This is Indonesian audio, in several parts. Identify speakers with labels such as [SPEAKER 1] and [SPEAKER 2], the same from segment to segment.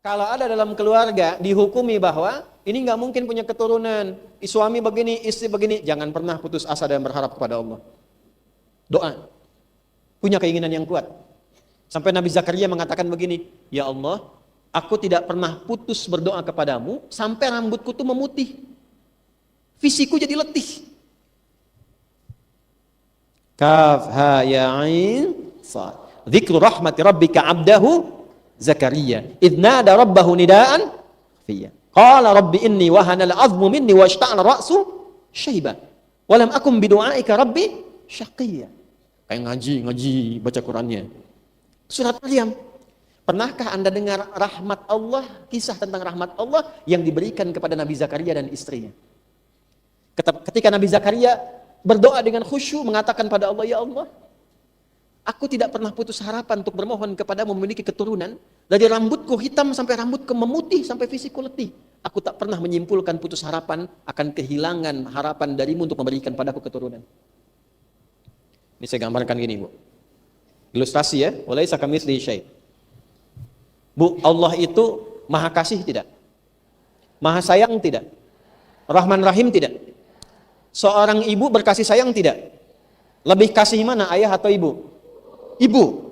[SPEAKER 1] Kalau ada dalam keluarga dihukumi bahwa ini nggak mungkin punya keturunan, suami begini, istri begini, jangan pernah putus asa dan berharap kepada Allah. Doa, punya keinginan yang kuat. Sampai Nabi Zakaria mengatakan begini, ya Allah, aku tidak pernah putus berdoa kepadamu sampai rambutku tuh memutih, fisikku jadi letih. Kaf ha ya ain sad. Dzikru rahmati rabbika 'abdahu Zakaria idh nada rabbahu nidaan khafiyya. Qala rabbi inni wahana al-'azmu minni washta'ala ra'su syaiba wa lam akum bidu'aika rabbi syaqiyya. Kayak ngaji baca Qur'annya. Surat Maryam. Pernahkah Anda dengar rahmat Allah, kisah tentang rahmat Allah yang diberikan kepada Nabi Zakaria dan istrinya? Ketika Nabi Zakaria berdoa dengan khusyuk mengatakan pada Allah, ya Allah, aku tidak pernah putus harapan untuk bermohon kepadamu memiliki keturunan. Dari rambutku hitam sampai rambutku memutih sampai fisikku letih. Aku tak pernah menyimpulkan putus harapan akan kehilangan harapan darimu untuk memberikan padaku keturunan. Ini saya gambarkan gini, Bu. Ilustrasi ya, walaysa kamitslihi syai'. Bu, Allah itu maha kasih tidak? Maha sayang tidak? Rahman Rahim tidak? Seorang ibu berkasih sayang tidak? Lebih kasih mana, ayah atau ibu? Ibu,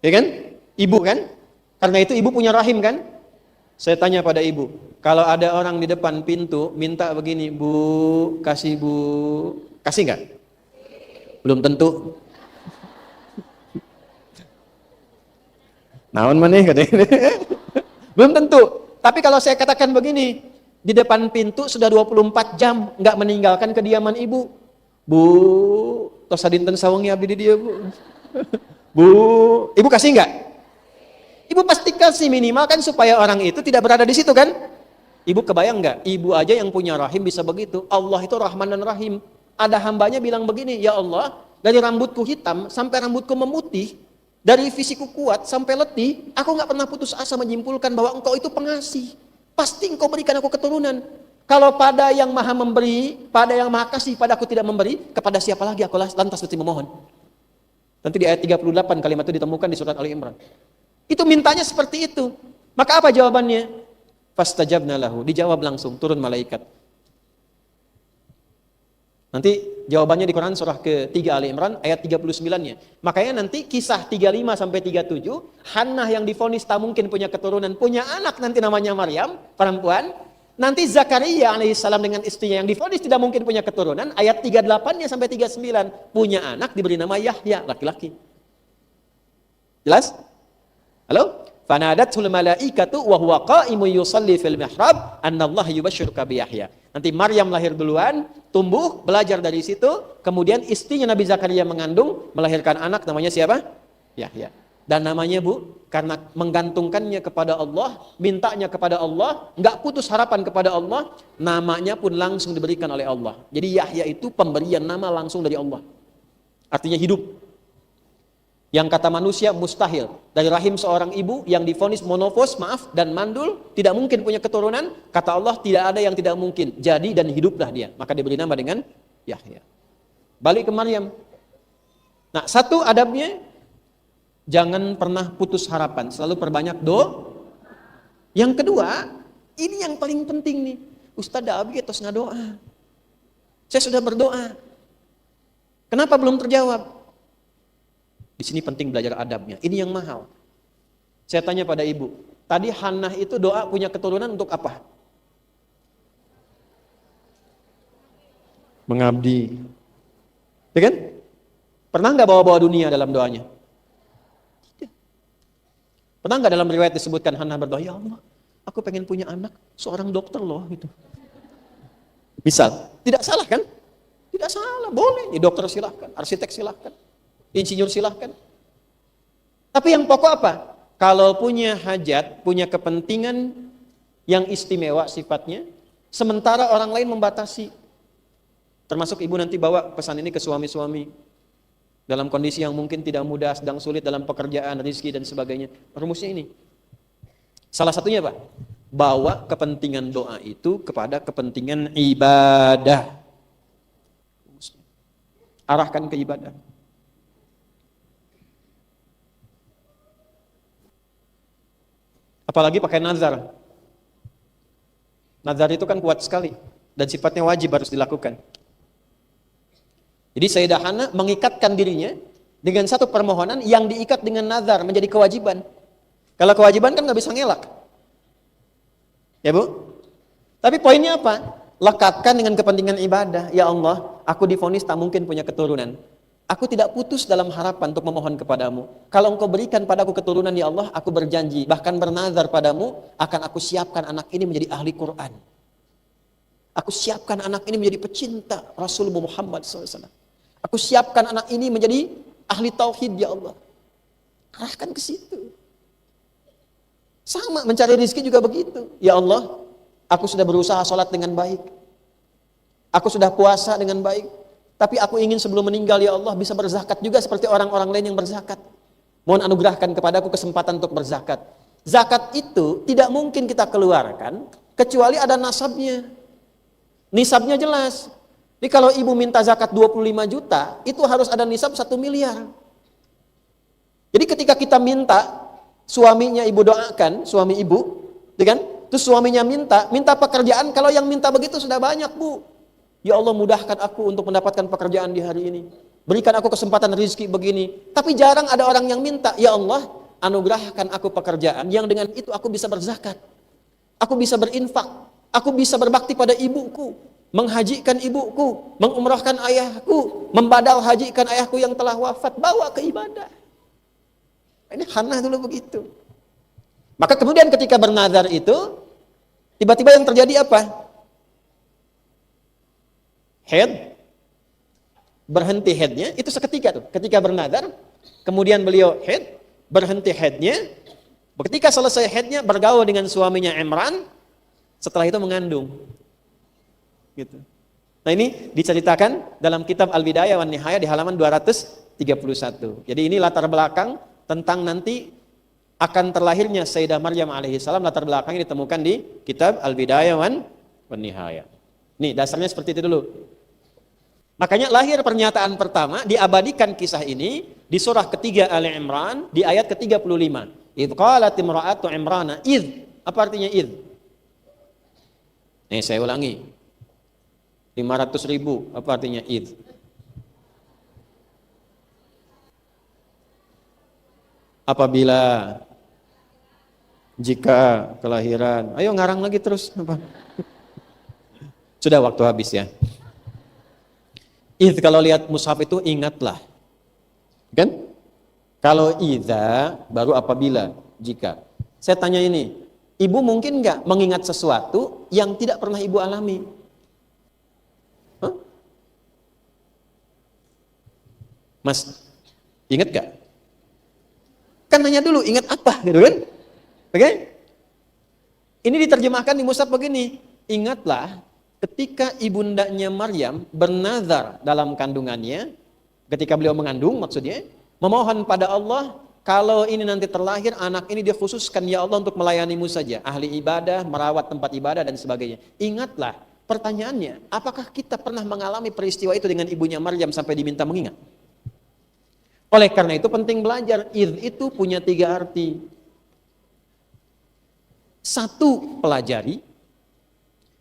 [SPEAKER 1] ya kan? Ibu kan? Karena itu ibu punya rahim kan? Saya tanya pada ibu, kalau ada orang di depan pintu minta begini, Bu, kasih Bu, kasih nggak? Belum tentu. Naon maneh katanya. Belum tentu. Tapi kalau saya katakan begini, di depan pintu sudah 24 jam nggak meninggalkan kediaman ibu. Bu, tos sadinten sawengi abdi di dia, Bu. Bu, ibu kasih nggak? Ibu pasti kasih, minimal kan supaya orang itu tidak berada di situ kan? Ibu kebayang nggak? Ibu aja yang punya rahim bisa begitu. Allah itu Rahman dan Rahim. Ada hambanya bilang begini, ya Allah, dari rambutku hitam sampai rambutku memutih, dari fisikku kuat sampai letih, aku nggak pernah putus asa menyimpulkan bahwa engkau itu pengasih. Pasti engkau berikan aku keturunan. Kalau pada yang maha memberi, pada yang maha kasih, pada aku tidak memberi, kepada siapa lagi aku lantas mesti memohon? Nanti di ayat 38 kalimat itu ditemukan di surat Ali Imran. Itu mintanya seperti itu. Maka apa jawabannya? Fastajabna lahu. Dijawab langsung, turun malaikat. Nanti jawabannya di Quran surah ke-3 Ali Imran ayat 39-nya. Makanya nanti kisah 35 sampai 37, Hannah yang divonis tak mungkin punya keturunan, punya anak nanti namanya Maryam, perempuan. Nanti Zakaria alaihissalam dengan istrinya yang divonis tidak mungkin punya keturunan, ayat 38-nya sampai 39, punya anak diberi nama Yahya, laki-laki. Jelas? Halo? Fanadatul malaikatu wa huwa qa'imun yusalli fil mihrab annallaha yubashshiruka bi Yahya. Nanti Maryam lahir duluan, tumbuh, belajar dari situ, kemudian istrinya Nabi Zakaria mengandung, melahirkan anak namanya siapa? Yahya. Dan namanya, Bu, karena menggantungkannya kepada Allah, mintanya kepada Allah, enggak putus harapan kepada Allah, namanya pun langsung diberikan oleh Allah. Jadi Yahya itu pemberian nama langsung dari Allah. Artinya hidup. Yang kata manusia mustahil. Dari rahim seorang ibu yang divonis monofos, dan mandul, tidak mungkin punya keturunan. Kata Allah, tidak ada yang tidak mungkin. Jadi dan hiduplah dia. Maka diberi nama dengan Yahya. Balik ke Maryam. Nah, satu adabnya, jangan pernah putus harapan. Selalu perbanyak doa. Yang kedua, ini yang paling penting nih. Ustadz Abi terus ngadoa. Saya sudah berdoa. Kenapa belum terjawab? Di sini penting belajar adabnya. Ini yang mahal. Saya tanya pada ibu, tadi Hannah itu doa punya keturunan untuk apa? Mengabdi. Ya kan? Pernah nggak bawa-bawa dunia dalam doanya? Tidak. Pernah nggak dalam riwayat disebutkan Hannah berdoa, ya Allah, aku pengen punya anak, seorang dokter loh gitu. Misal, tidak salah kan? Tidak salah, boleh. Ya, dokter silahkan, arsitek silahkan. Insinyur silahkan. Tapi yang pokok apa? Kalau punya hajat, punya kepentingan yang istimewa sifatnya, sementara orang lain membatasi. Termasuk ibu nanti bawa pesan ini ke suami-suami. Dalam kondisi yang mungkin tidak mudah, sedang sulit dalam pekerjaan, rezeki dan sebagainya. Rumusnya ini. Salah satunya apa? Bawa kepentingan doa itu kepada kepentingan ibadah. Arahkan ke ibadah. Apalagi pakai nazar. Nazar itu kan kuat sekali dan sifatnya wajib harus dilakukan. Jadi Sayyidah Hana mengikatkan dirinya dengan satu permohonan yang diikat dengan nazar menjadi kewajiban. Kalau kewajiban kan nggak bisa ngelak. Ya Bu? Tapi poinnya apa? Lekatkan dengan kepentingan ibadah. Ya Allah, aku divonis tak mungkin punya keturunan. Aku tidak putus dalam harapan untuk memohon kepadamu. Kalau engkau berikan padaku keturunan ya Allah, aku berjanji, bahkan bernazar padamu, akan aku siapkan anak ini menjadi ahli Quran. Aku siapkan anak ini menjadi pecinta Rasulullah Muhammad SAW. Aku siapkan anak ini menjadi ahli tauhid ya Allah. Arahkan ke situ. Sama mencari rezeki juga begitu. Ya Allah, aku sudah berusaha sholat dengan baik. Aku sudah puasa dengan baik. Tapi aku ingin sebelum meninggal ya Allah bisa berzakat juga seperti orang-orang lain yang berzakat. Mohon anugerahkan kepadaku kesempatan untuk berzakat. Zakat itu tidak mungkin kita keluarkan kecuali ada nasabnya. Nisabnya jelas. Jadi kalau ibu minta zakat 25 juta, itu harus ada nisab 1 miliar. Jadi ketika kita minta, suaminya ibu doakan, suami ibu, kan? Terus suaminya minta pekerjaan, kalau yang minta begitu sudah banyak Bu. Ya Allah mudahkan aku untuk mendapatkan pekerjaan di hari ini. Berikan aku kesempatan rezeki begini. Tapi jarang ada orang yang minta, ya Allah anugerahkan aku pekerjaan yang dengan itu aku bisa berzakat. Aku bisa berinfak. Aku bisa berbakti pada ibuku. Menghajikan ibuku. Mengumrahkan ayahku. Membadal hajikan ayahku yang telah wafat. Bawa ke ibadah. Ini Hannah dulu begitu. Maka kemudian ketika bernazar itu, tiba-tiba yang terjadi apa? Head, berhenti headnya, itu seketika tuh. Ketika bernazar, kemudian beliau head, berhenti headnya. Ketika selesai headnya, bergaul dengan suaminya Imran, setelah itu mengandung. Gitu. Nah ini diceritakan dalam kitab Al-Bidayah wan Nihayah di halaman 231. Jadi ini latar belakang tentang nanti akan terlahirnya Sayyidah Maryam alaihissalam, latar belakangnya ditemukan di kitab Al-Bidayah wan Nihayah. Nih dasarnya seperti itu dulu. Makanya lahir pernyataan pertama, diabadikan kisah ini di surah ketiga Ali Imran di ayat ke-35. Idh qalat imra'atu Imrana, idh, apa artinya idh? Nih saya ulangi. 500.000, apa artinya idh? Apabila, jika, kelahiran. Ayo ngarang lagi terus. Sudah waktu habis ya. Kalau lihat mushaf itu ingatlah. Kan? Kalau idza baru apabila, jika. Saya tanya ini, ibu mungkin nggak mengingat sesuatu yang tidak pernah ibu alami? Hah? Mas, ingat gak? Kan nanya dulu, ingat apa gitu kan? Oke? Ini diterjemahkan di mushaf begini, ingatlah ketika ibundanya Maryam bernazar dalam kandungannya, ketika beliau mengandung maksudnya, memohon pada Allah, kalau ini nanti terlahir, anak ini dikhususkan ya Allah untuk melayanimu saja, ahli ibadah, merawat tempat ibadah dan sebagainya. Ingatlah, pertanyaannya, apakah kita pernah mengalami peristiwa itu dengan ibunya Maryam sampai diminta mengingat? Oleh karena itu penting belajar, idh itu punya 3 arti. 1, pelajari.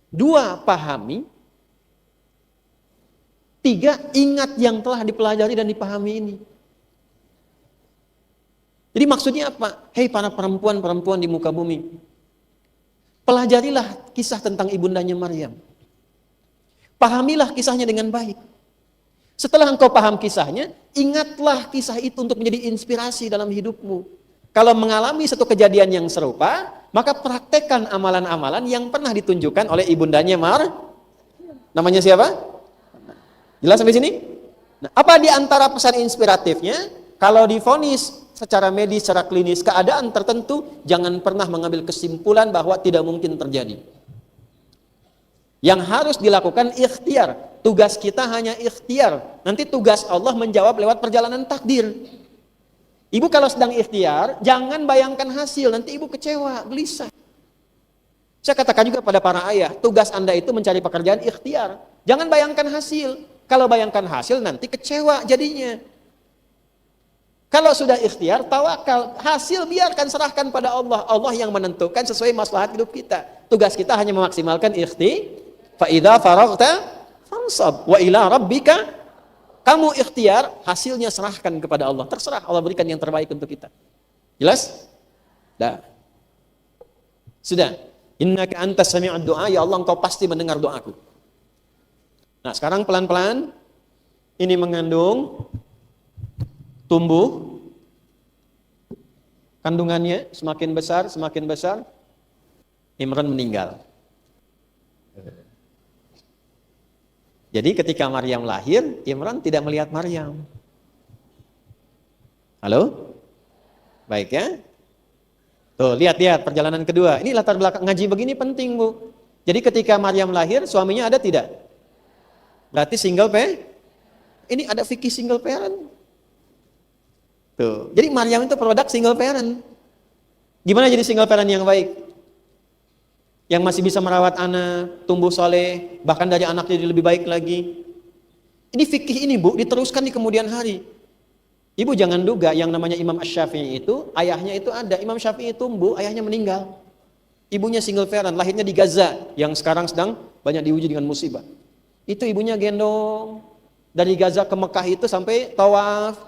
[SPEAKER 1] 2, pahami. 3, ingat yang telah dipelajari dan dipahami ini. Jadi maksudnya apa? Hei para perempuan-perempuan di muka bumi, pelajarilah kisah tentang ibundanya Maryam. Pahamilah kisahnya dengan baik. Setelah engkau paham kisahnya, ingatlah kisah itu untuk menjadi inspirasi dalam hidupmu. Kalau mengalami satu kejadian yang serupa, maka praktekkan amalan-amalan yang pernah ditunjukkan oleh ibundanya namanya siapa? Jelas sampai sini? Nah, apa di antara pesan inspiratifnya? Kalau divonis secara medis, secara klinis, keadaan tertentu, jangan pernah mengambil kesimpulan bahwa tidak mungkin terjadi. Yang harus dilakukan ikhtiar. Tugas kita hanya ikhtiar. Nanti tugas Allah menjawab lewat perjalanan takdir. Ibu kalau sedang ikhtiar, jangan bayangkan hasil, nanti ibu kecewa, gelisah. Saya katakan juga pada para ayah, tugas Anda itu mencari pekerjaan ikhtiar. Jangan bayangkan hasil. Kalau bayangkan hasil, nanti kecewa jadinya. Kalau sudah ikhtiar, tawakal, hasil biarkan serahkan pada Allah. Allah yang menentukan sesuai maslahat hidup kita. Tugas kita hanya memaksimalkan fa idza faraghta fansab wa ila rabbika. Kamu ikhtiar, hasilnya serahkan kepada Allah. Terserah, Allah berikan yang terbaik untuk kita. Jelas? Dah. Sudah. Innaka antas sami'ud du'a, ya Allah engkau pasti mendengar doaku. Nah, sekarang pelan-pelan ini mengandung, tumbuh, kandungannya semakin besar, Imran meninggal. Jadi ketika Maryam lahir, Imran tidak melihat Maryam. Halo? Baik ya? Tuh, lihat perjalanan kedua. Ini latar belakang ngaji begini penting, Bu. Jadi ketika Maryam lahir, suaminya ada tidak? Berarti single parent. Ini ada fikih single parent. Tuh. Jadi Maryam itu produk single parent. Gimana jadi single parent yang baik? Yang masih bisa merawat anak, tumbuh soleh, bahkan dari anaknya jadi lebih baik lagi. Ini fikih ini, Bu, diteruskan di kemudian hari. Ibu jangan duga yang namanya Imam Asy-Syafi'i itu, ayahnya itu ada. Imam Syafi'i tumbuh, ayahnya meninggal. Ibunya single parent, lahirnya di Gaza, yang sekarang sedang banyak diuji dengan musibah. Itu ibunya gendong. Dari Gaza ke Mekah itu sampai tawaf.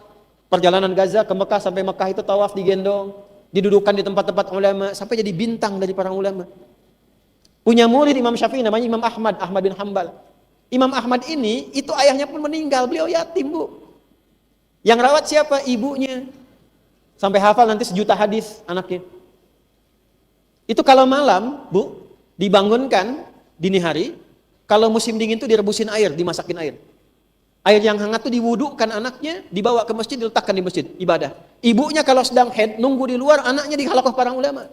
[SPEAKER 1] Perjalanan Gaza ke Mekah sampai Mekah itu tawaf digendong. Didudukan di tempat-tempat ulama, sampai jadi bintang dari para ulama. Punya murid Imam Syafi'i namanya Imam Ahmad bin Hanbal. Imam Ahmad ini, itu ayahnya pun meninggal, beliau yatim, Bu. Yang rawat siapa? Ibunya. Sampai hafal nanti 1.000.000 hadis anaknya. Itu kalau malam, Bu, dibangunkan dini hari, kalau musim dingin itu direbusin air, dimasakin air. Air yang hangat itu diwudukan anaknya, dibawa ke masjid, diletakkan di masjid, ibadah. Ibunya kalau sedang haid, nunggu di luar, anaknya dihalaqah para ulama.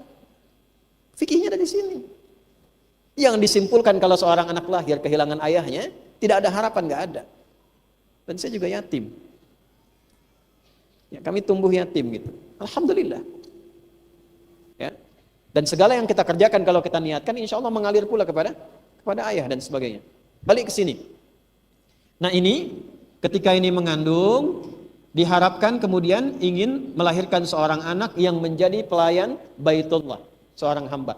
[SPEAKER 1] Fikihnya ada di sini. Yang disimpulkan kalau seorang anak lahir kehilangan ayahnya, tidak ada harapan, nggak ada. Dan saya juga yatim. Ya, kami tumbuh yatim gitu. Alhamdulillah. Ya. Dan segala yang kita kerjakan kalau kita niatkan, insya Allah mengalir pula kepada ayah dan sebagainya. Balik ke sini. Nah ini, ketika ini mengandung, diharapkan kemudian ingin melahirkan seorang anak yang menjadi pelayan Baitullah, seorang hamba.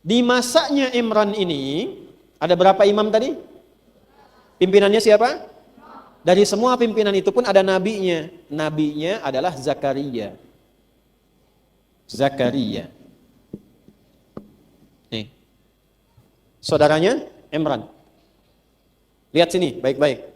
[SPEAKER 1] Di masanya Imran ini, ada berapa imam tadi? Pimpinannya siapa? Dari semua pimpinan itu pun ada nabinya. Nabinya adalah Zakaria. Nih. Saudaranya Imran. Lihat sini, baik-baik.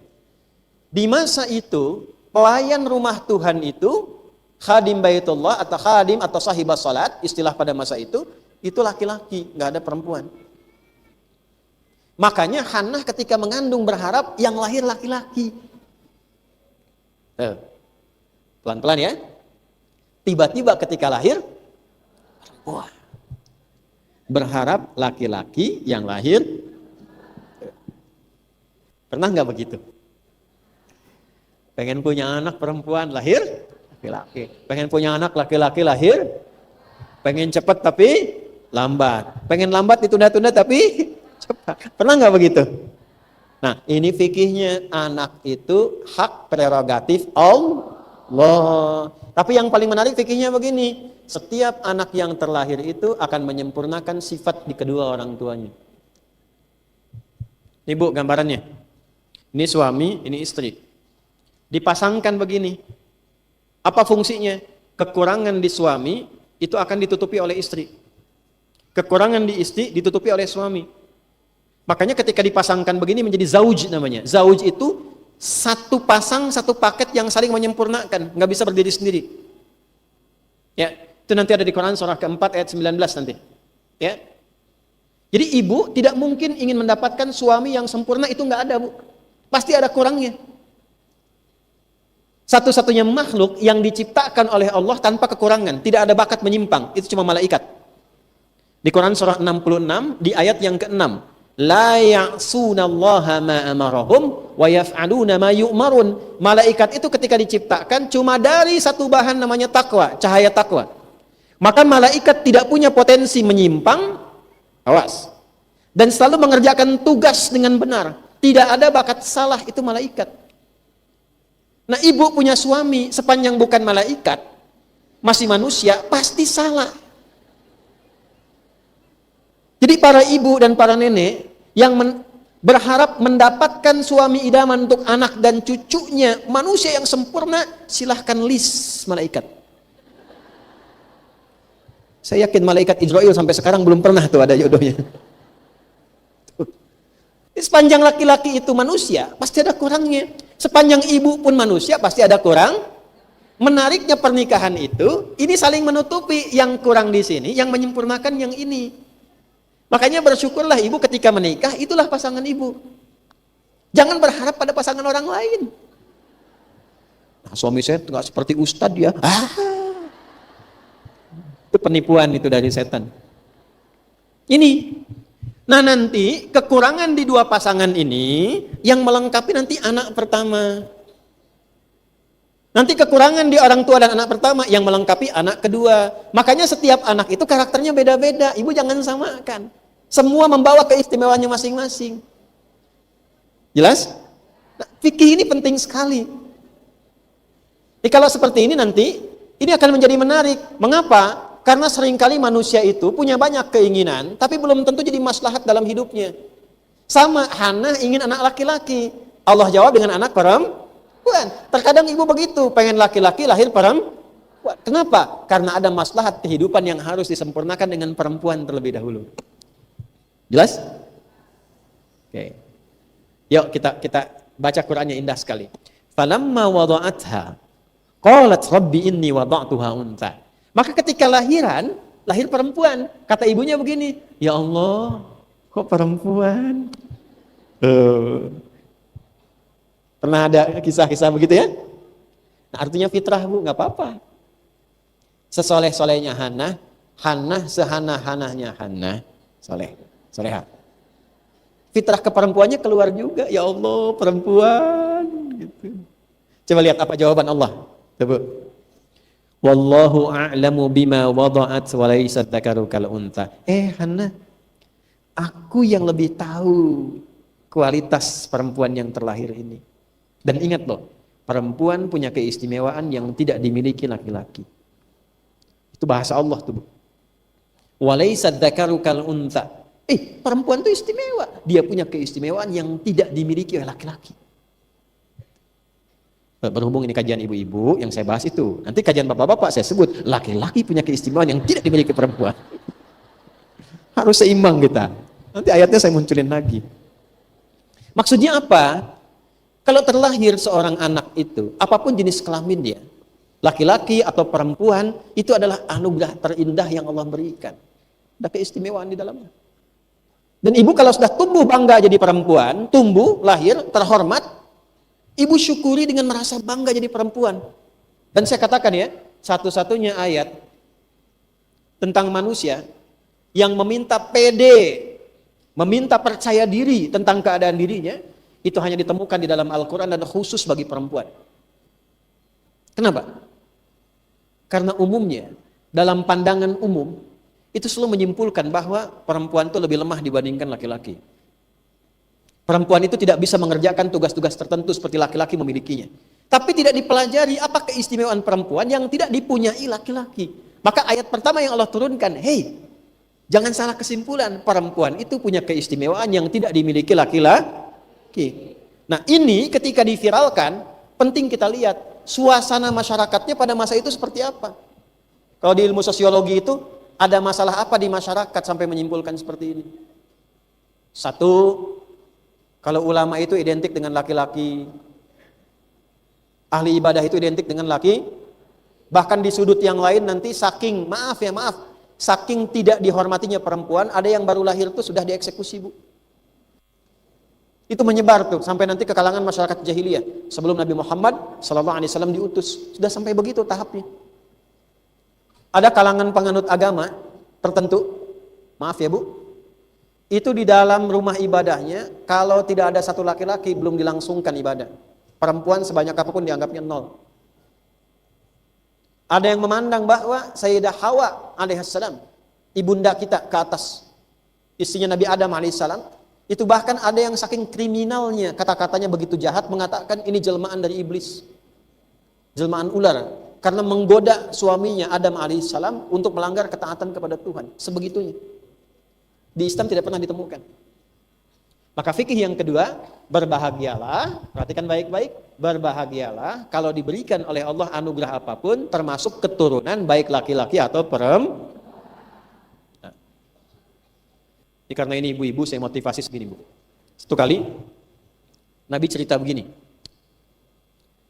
[SPEAKER 1] Di masa itu, pelayan rumah Tuhan itu, khadim Baitullah atau khadim atau sahibah salat, istilah pada masa itu laki-laki, nggak ada perempuan. Makanya Hannah ketika mengandung berharap yang lahir laki-laki. Pelan-pelan ya. Tiba-tiba ketika lahir perempuan. Berharap laki-laki yang lahir. Pernah nggak begitu? Pengen punya anak perempuan, lahir laki-laki. Pengen punya anak laki-laki, lahir. Pengen cepat tapi lambat. Pengen lambat ditunda-tunda tapi cepat. Pernah nggak begitu? Nah, ini fikihnya, anak itu hak prerogatif Allah. Tapi yang paling menarik fikihnya begini, setiap anak yang terlahir itu akan menyempurnakan sifat di kedua orang tuanya. Ini Bu gambarannya. Ini suami, ini istri. Dipasangkan begini. Apa fungsinya? Kekurangan di suami itu akan ditutupi oleh istri. Kekurangan di istri ditutupi oleh suami. Makanya ketika dipasangkan begini menjadi zauj namanya. Zauj itu satu pasang, satu paket yang saling menyempurnakan. Nggak bisa berdiri sendiri. Ya, itu nanti ada di Quran surah keempat ayat 19 nanti. Ya. Jadi ibu tidak mungkin ingin mendapatkan suami yang sempurna, itu nggak ada, Bu. Pasti ada kurangnya. Satu-satunya makhluk yang diciptakan oleh Allah tanpa kekurangan, tidak ada bakat menyimpang, itu cuma malaikat. Di Quran surah 66 di ayat yang ke-6. La ya'sunallaha ma amarahum wa yaf'aluna ma yu'marun. Malaikat itu ketika diciptakan cuma dari satu bahan namanya takwa, cahaya takwa. Maka malaikat tidak punya potensi menyimpang, awas. Dan selalu mengerjakan tugas dengan benar. Tidak ada bakat salah, itu malaikat. Nah, ibu punya suami sepanjang bukan malaikat, masih manusia, pasti salah. Jadi para ibu dan para nenek yang berharap mendapatkan suami idaman untuk anak dan cucunya, manusia yang sempurna, silahkan list malaikat. Saya yakin malaikat Israel sampai sekarang belum pernah tuh ada jodohnya. Sepanjang laki-laki itu manusia, pasti ada kurangnya. Sepanjang ibu pun manusia, pasti ada kurang. Menariknya pernikahan itu, ini saling menutupi yang kurang di sini, yang menyempurnakan yang ini. Makanya bersyukurlah ibu ketika menikah, itulah pasangan ibu. Jangan berharap pada pasangan orang lain. Nah, suami saya nggak seperti ustadz ya. Itu penipuan itu dari setan. Ini. Nah, nanti kekurangan di dua pasangan ini yang melengkapi nanti anak pertama. Nanti kekurangan di orang tua dan anak pertama yang melengkapi anak kedua. Makanya setiap anak itu karakternya beda-beda. Ibu jangan samakan. Semua membawa keistimewaannya masing-masing. Jelas? Nah, fikih ini penting sekali. Jadi kalau seperti ini nanti, ini akan menjadi menarik. Mengapa? Karena seringkali manusia itu punya banyak keinginan, tapi belum tentu jadi maslahat dalam hidupnya. Sama, Hana ingin anak laki-laki. Allah jawab dengan anak perempuan. Terkadang ibu begitu, pengen laki-laki lahir perempuan. Kenapa? Karena ada maslahat kehidupan yang harus disempurnakan dengan perempuan terlebih dahulu. Jelas? Oke. Yuk kita baca Qur'annya indah sekali. Falamma wada'atha qalat rabbi inni wada'tuha untha. Maka ketika lahiran, lahir perempuan. Kata ibunya begini, ya Allah, kok perempuan? Pernah ada kisah-kisah begitu ya? Nah, artinya fitrah bu, nggak apa-apa. Sesoleh-solehnya Hana sehana-hanahnya Hana, soleha. Fitrah keperempuannya keluar juga, ya Allah perempuan. Gitu. Coba lihat apa jawaban Allah. Coba. Wallahu a'lamu bima wada'at wa laysa dzakaru kal untha. Hana, aku yang lebih tahu kualitas perempuan yang terlahir ini. Dan ingat loh, perempuan punya keistimewaan yang tidak dimiliki laki-laki. Itu bahasa Allah tuh. Wa laysa dzakaru kal untha. Perempuan itu istimewa. Dia punya keistimewaan yang tidak dimiliki oleh laki-laki. Berhubung ini kajian ibu-ibu yang saya bahas itu. Nanti kajian bapak-bapak saya sebut laki-laki punya keistimewaan yang tidak dimiliki perempuan. Harus seimbang kita. Nanti ayatnya saya munculin lagi. Maksudnya apa? Kalau terlahir seorang anak itu, apapun jenis kelamin dia, laki-laki atau perempuan, itu adalah anugerah terindah yang Allah berikan. Ada keistimewaan di dalamnya. Dan ibu kalau sudah tumbuh bangga jadi perempuan, tumbuh, lahir, terhormat, ibu syukuri dengan merasa bangga jadi perempuan. Dan saya katakan ya, satu-satunya ayat tentang manusia yang meminta pede, meminta percaya diri tentang keadaan dirinya, itu hanya ditemukan di dalam Al-Quran dan khusus bagi perempuan. Kenapa? Karena umumnya, dalam pandangan umum, itu selalu menyimpulkan bahwa perempuan itu lebih lemah dibandingkan laki-laki. Perempuan itu tidak bisa mengerjakan tugas-tugas tertentu seperti laki-laki memilikinya. Tapi tidak dipelajari apa keistimewaan perempuan yang tidak dipunyai laki-laki. Maka ayat pertama yang Allah turunkan, jangan salah kesimpulan, perempuan itu punya keistimewaan yang tidak dimiliki laki-laki. Nah ini ketika diviralkan, penting kita lihat suasana masyarakatnya pada masa itu seperti apa. Kalau di ilmu sosiologi itu, ada masalah apa di masyarakat sampai menyimpulkan seperti ini? Satu, kalau ulama itu identik dengan laki-laki, ahli ibadah itu identik dengan laki, bahkan di sudut yang lain nanti saking tidak dihormatinya perempuan, ada yang baru lahir tuh sudah dieksekusi bu. Itu menyebar tuh sampai nanti ke kalangan masyarakat jahiliyah sebelum Nabi Muhammad SAW diutus, sudah sampai begitu tahapnya. Ada kalangan penganut agama tertentu, maaf ya bu, itu di dalam rumah ibadahnya, kalau tidak ada satu laki-laki belum dilangsungkan ibadah. Perempuan sebanyak apapun dianggapnya nol. Ada yang memandang bahwa Sayyidah Hawa alaihissalam, ibunda kita ke atas, istrinya Nabi Adam alaihissalam, itu bahkan ada yang saking kriminalnya, kata-katanya begitu jahat, mengatakan ini jelmaan dari iblis. jelmaan ular, karena menggoda suaminya Adam alaihissalam untuk melanggar ketaatan kepada Tuhan. Sebegitunya. Di Islam tidak pernah ditemukan. Maka fikih yang kedua, berbahagialah, perhatikan baik-baik, berbahagialah kalau diberikan oleh Allah anugerah apapun, termasuk keturunan baik laki-laki atau perempuan. Nah. Karena ini ibu-ibu, saya motivasi segini, Bu. Satu kali, Nabi cerita begini.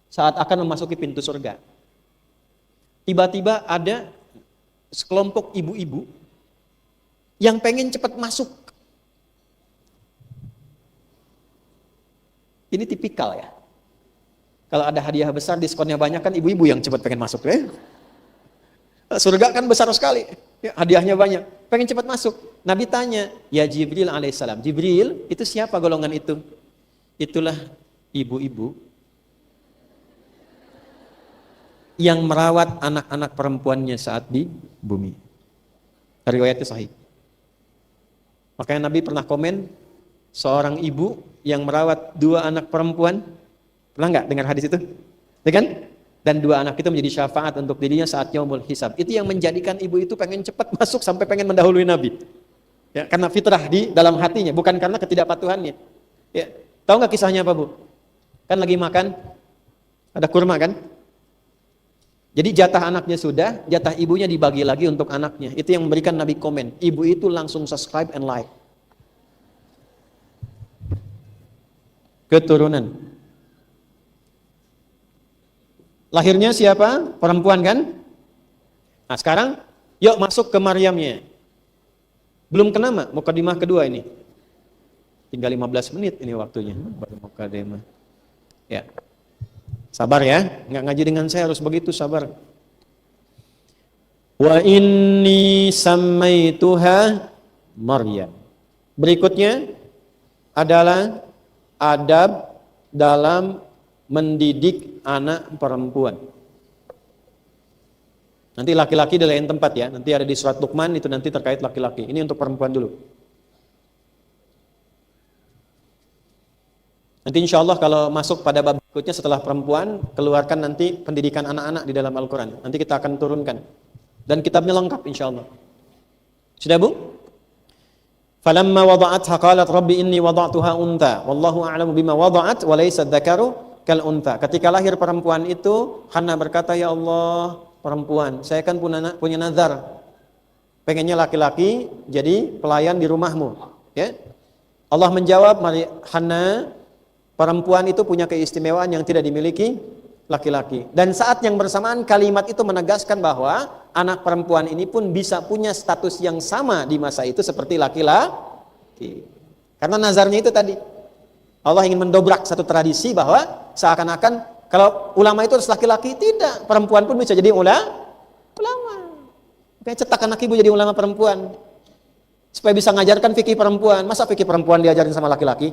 [SPEAKER 1] Saat akan memasuki pintu surga, tiba-tiba ada sekelompok ibu-ibu yang pengen cepat masuk. Ini tipikal ya. Kalau ada hadiah besar, diskonnya banyak, kan ibu-ibu yang cepat pengen masuk. Surga kan besar sekali, ya, hadiahnya banyak, pengen cepat masuk. Nabi tanya, ya Jibril alaihissalam, Jibril itu siapa golongan itu? Itulah ibu-ibu yang merawat anak-anak perempuannya saat di bumi. Riwayatnya sahih. Makanya Nabi pernah komen, seorang ibu yang merawat 2 anak perempuan, pernah nggak dengar hadis itu? Ya kan? Dan 2 anak itu menjadi syafaat untuk dirinya saat yaumul hisab. Itu yang menjadikan ibu itu pengen cepat masuk sampai pengen mendahului Nabi. Ya, karena fitrah di dalam hatinya, bukan karena ketidakpatuhannya. Ya, tahu nggak kisahnya apa, Bu? Kan lagi makan, ada kurma kan? Jadi jatah anaknya sudah, jatah ibunya dibagi lagi untuk anaknya. Itu yang memberikan Nabi komen. Ibu itu langsung subscribe and like. Keturunan. Lahirnya siapa? Perempuan kan? Nah sekarang, yuk masuk ke Maryamnya. Belum kena mak, mukadimah kedua ini. Tinggal 15 menit ini waktunya. Baru mukadimah. Ya. Sabar ya, nggak ngaji dengan saya harus begitu, sabar. Wa inni sammaituha Maryam. Berikutnya adalah adab dalam mendidik anak perempuan. Nanti laki-laki di lain tempat ya. Nanti ada di surat Luqman, itu nanti terkait laki-laki. Ini untuk perempuan dulu. Nanti insya Allah kalau masuk pada bab berikutnya setelah perempuan, keluarkan nanti pendidikan anak-anak di dalam Al-Quran. Nanti kita akan turunkan. Dan kitabnya lengkap insya Allah. Sudah Bu? Falamma wada'atha qalat rabbi inni wada'tuha untha wallahu a'lamu bima wada'at wa laysa dzakaru kal untha. Ketika lahir perempuan itu, Hannah berkata, ya Allah, perempuan, saya kan punya nazar. Pengennya laki-laki jadi pelayan di rumahmu, ya. Allah menjawab, Hannah, perempuan itu punya keistimewaan yang tidak dimiliki laki-laki. Dan saat yang bersamaan kalimat itu menegaskan bahwa anak perempuan ini pun bisa punya status yang sama di masa itu seperti laki-laki. Karena nazarnya itu tadi. Allah ingin mendobrak satu tradisi bahwa seakan-akan kalau ulama itu harus laki-laki, tidak. Perempuan pun bisa jadi ulama. Kayak cetak anak ibu jadi ulama perempuan. Supaya bisa ngajarkan fikih perempuan. Masa fikih perempuan diajarin sama laki-laki?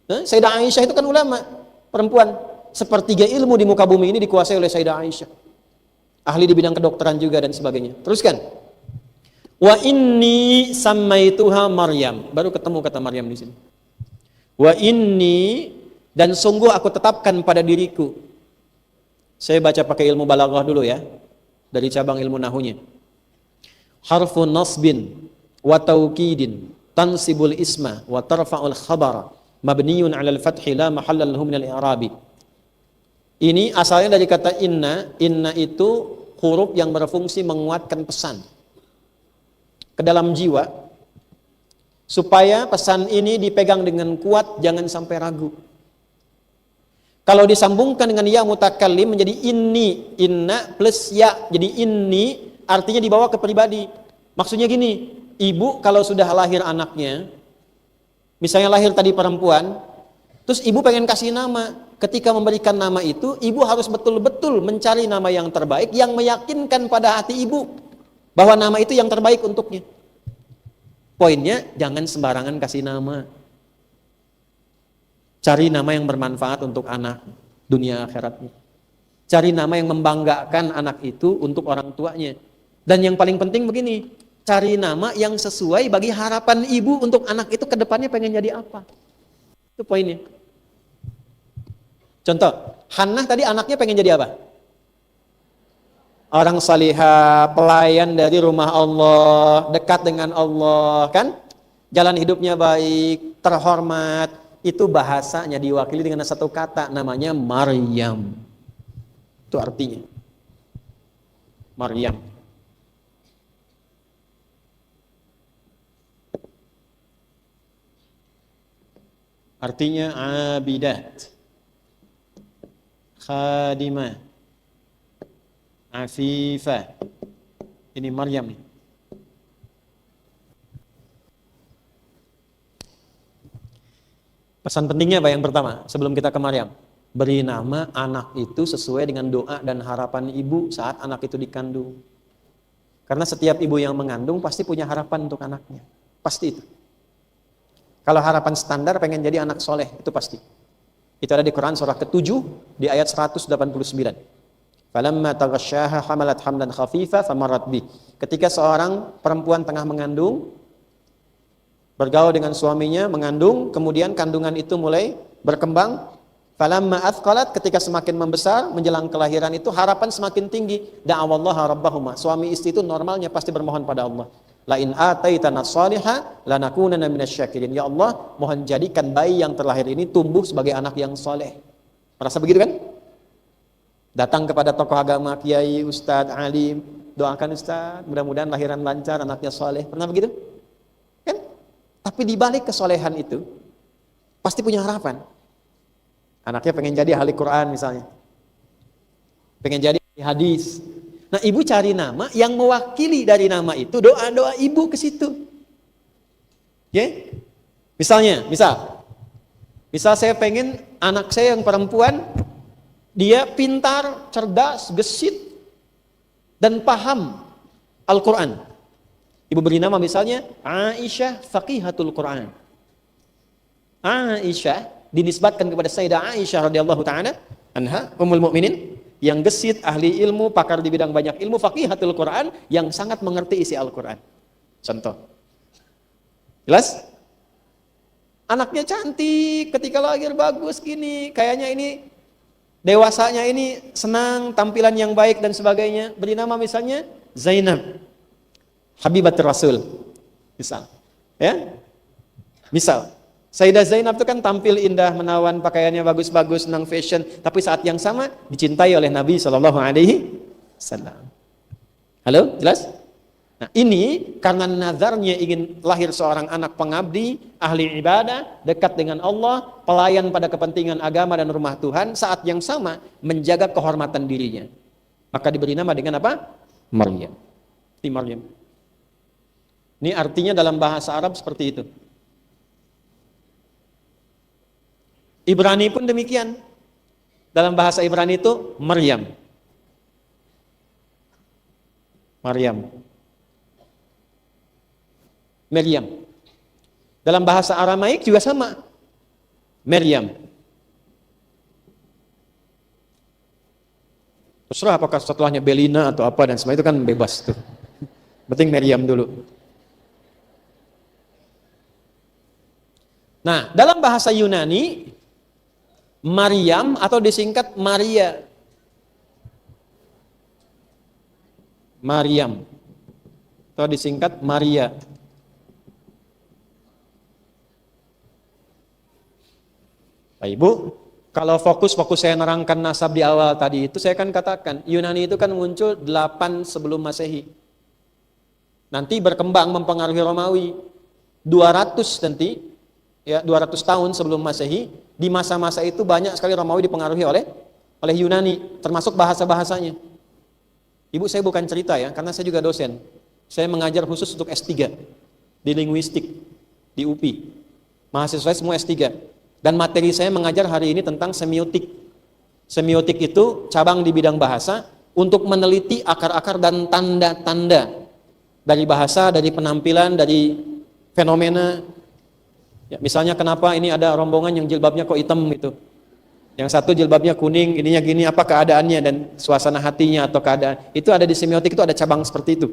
[SPEAKER 1] Sayyidah Aisyah itu kan ulama perempuan. Sepertiga ilmu di muka bumi ini dikuasai oleh Sayyidah Aisyah. Ahli di bidang kedokteran juga dan sebagainya. Teruskan. Wa inni sammaituha Maryam. Baru ketemu kata Maryam di sini. Wa inni, dan sungguh aku tetapkan pada diriku. Saya baca pakai ilmu balaghah dulu ya. Dari cabang ilmu nahunya. Harfun nasbin wa taukidin tansibul isma wa tarfa'ul khabara mabniyun 'alal fathi la mahalla lahu minal i'rabi. Ini asalnya dari kata inna. Inna itu huruf yang berfungsi menguatkan pesan ke dalam jiwa, supaya pesan ini dipegang dengan kuat, jangan sampai ragu. Kalau disambungkan dengan ya mutakallim menjadi inni, inna plus ya, jadi inni artinya dibawa ke pribadi. Maksudnya gini, ibu kalau sudah lahir anaknya, misalnya lahir tadi perempuan, terus ibu pengen kasih nama. Ketika memberikan nama itu, ibu harus betul-betul mencari nama yang terbaik, yang meyakinkan pada hati ibu bahwa nama itu yang terbaik untuknya. Poinnya, jangan sembarangan kasih nama. Cari nama yang bermanfaat untuk anak dunia akhiratnya. Cari nama yang membanggakan anak itu untuk orang tuanya. Dan yang paling penting begini, cari nama yang sesuai bagi harapan ibu untuk anak itu ke depannya pengen jadi apa. Itu poinnya. Contoh, Hannah tadi anaknya pengen jadi apa? Orang salihah, pelayan dari rumah Allah, dekat dengan Allah, kan? Jalan hidupnya baik, terhormat. Itu bahasanya diwakili dengan satu kata, namanya Maryam. Itu artinya. Maryam. Artinya abidat, khadimah, afifah. Ini Maryam nih. Pesan pentingnya apa yang pertama sebelum kita ke Maryam? Beri nama anak itu sesuai dengan doa dan harapan ibu saat anak itu dikandung. Karena setiap ibu yang mengandung pasti punya harapan untuk anaknya. Pasti itu. Kalau harapan standar pengen jadi anak soleh, itu pasti. Itu ada di Quran surah ke-7 di ayat 189. Falamma taghasyaha hamalat hamlan khafifa famarrat bih. Ketika seorang perempuan tengah mengandung, bergaul dengan suaminya, mengandung, kemudian kandungan itu mulai berkembang. Falamma athqalat, ketika semakin membesar, menjelang kelahiran itu harapan semakin tinggi. Da'awallaha rabbahuma. Suami istri itu normalnya pasti bermohon pada Allah. La in ataitana shaliha lanakunanna minasyakirin. Ya Allah, mohon jadikan bayi yang terlahir ini tumbuh sebagai anak yang soleh. Merasa begitu kan? Datang kepada tokoh agama, kiai, ustadz, alim, doakan ustadz, mudah-mudahan lahiran lancar, anaknya soleh. Pernah begitu? Kan? Tapi di balik kesolehan itu pasti punya harapan. Anaknya pengen jadi ahli Quran misalnya, pengen jadi ahli hadis. Nah, ibu cari nama yang mewakili dari nama itu, doa-doa ibu ke situ. Ya? Misal saya pengen anak saya yang perempuan, dia pintar, cerdas, gesit, dan paham Al-Quran. Ibu beri nama misalnya Aisyah Faqihatul Quran. Aisyah dinisbatkan kepada Sayyidah Aisyah radhiyallahu taala anha, ummul mukminin, yang gesit, ahli ilmu, pakar di bidang banyak ilmu, faqihatul Quran, yang sangat mengerti isi Al-Quran. Contoh. Jelas? Anaknya cantik, ketika lahir bagus gini, kayaknya ini dewasanya ini senang, tampilan yang baik dan sebagainya. Beri nama misalnya Zainab, Habibatul Rasul. Misal. Ya? Misal. Sayyidah Zainab itu kan tampil indah, menawan, pakaiannya bagus-bagus, senang fashion, tapi saat yang sama dicintai oleh Nabi SAW. Halo, jelas? Nah, ini karena nazarnya ingin lahir seorang anak pengabdi, ahli ibadah, dekat dengan Allah, pelayan pada kepentingan agama dan rumah Tuhan, saat yang sama menjaga kehormatan dirinya. Maka diberi nama dengan apa? Maryam. Ini Maryam. Ini artinya dalam bahasa Arab seperti itu. Ibrani pun demikian. Dalam bahasa Ibrani itu Maryam. Maryam. Maryam. Dalam bahasa Aramaik juga sama. Maryam. Terserah apakah setelahnya Belina atau apa dan semua itu kan bebas tuh. Penting Maryam dulu. Nah, dalam bahasa Yunani Maryam atau disingkat Maria. Maryam atau disingkat Maria. Nah, Ibu, kalau fokus saya nerangkan nasab di awal tadi itu, saya kan katakan Yunani itu kan muncul 8 sebelum Masehi. Nanti berkembang mempengaruhi Romawi 200 nanti. Ya, 200 tahun sebelum Masehi, di masa-masa itu banyak sekali Romawi dipengaruhi oleh Yunani, termasuk bahasa-bahasanya. Ibu, saya bukan cerita ya, karena saya juga dosen. Saya mengajar khusus untuk S3 di linguistik di UPI. Mahasiswa saya semua S3. Dan materi saya mengajar hari ini tentang semiotik. Semiotik itu cabang di bidang bahasa untuk meneliti akar-akar dan tanda-tanda dari bahasa, dari penampilan, dari fenomena. Ya, misalnya kenapa ini ada rombongan yang jilbabnya kok hitam gitu. Yang satu jilbabnya kuning, ininya gini, apa keadaannya dan suasana hatinya atau keadaan. Itu ada di semiotik, itu ada cabang seperti itu.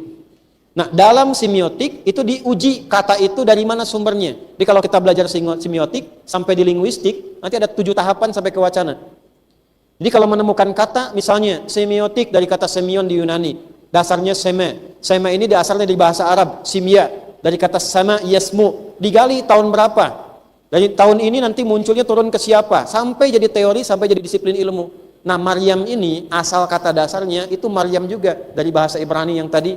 [SPEAKER 1] Nah, dalam semiotik itu diuji kata itu dari mana sumbernya. Jadi kalau kita belajar semiotik sampai di linguistik, nanti ada 7 tahapan sampai ke wacana. Jadi kalau menemukan kata, misalnya semiotik dari kata semion di Yunani, dasarnya seme. Seme ini dasarnya di bahasa Arab, simia, dari kata sama yasmu. Digali tahun berapa? Dari tahun ini nanti munculnya turun ke siapa? Sampai jadi teori, sampai jadi disiplin ilmu. Nah, Maryam ini asal kata dasarnya itu Maryam juga dari bahasa Ibrani yang tadi.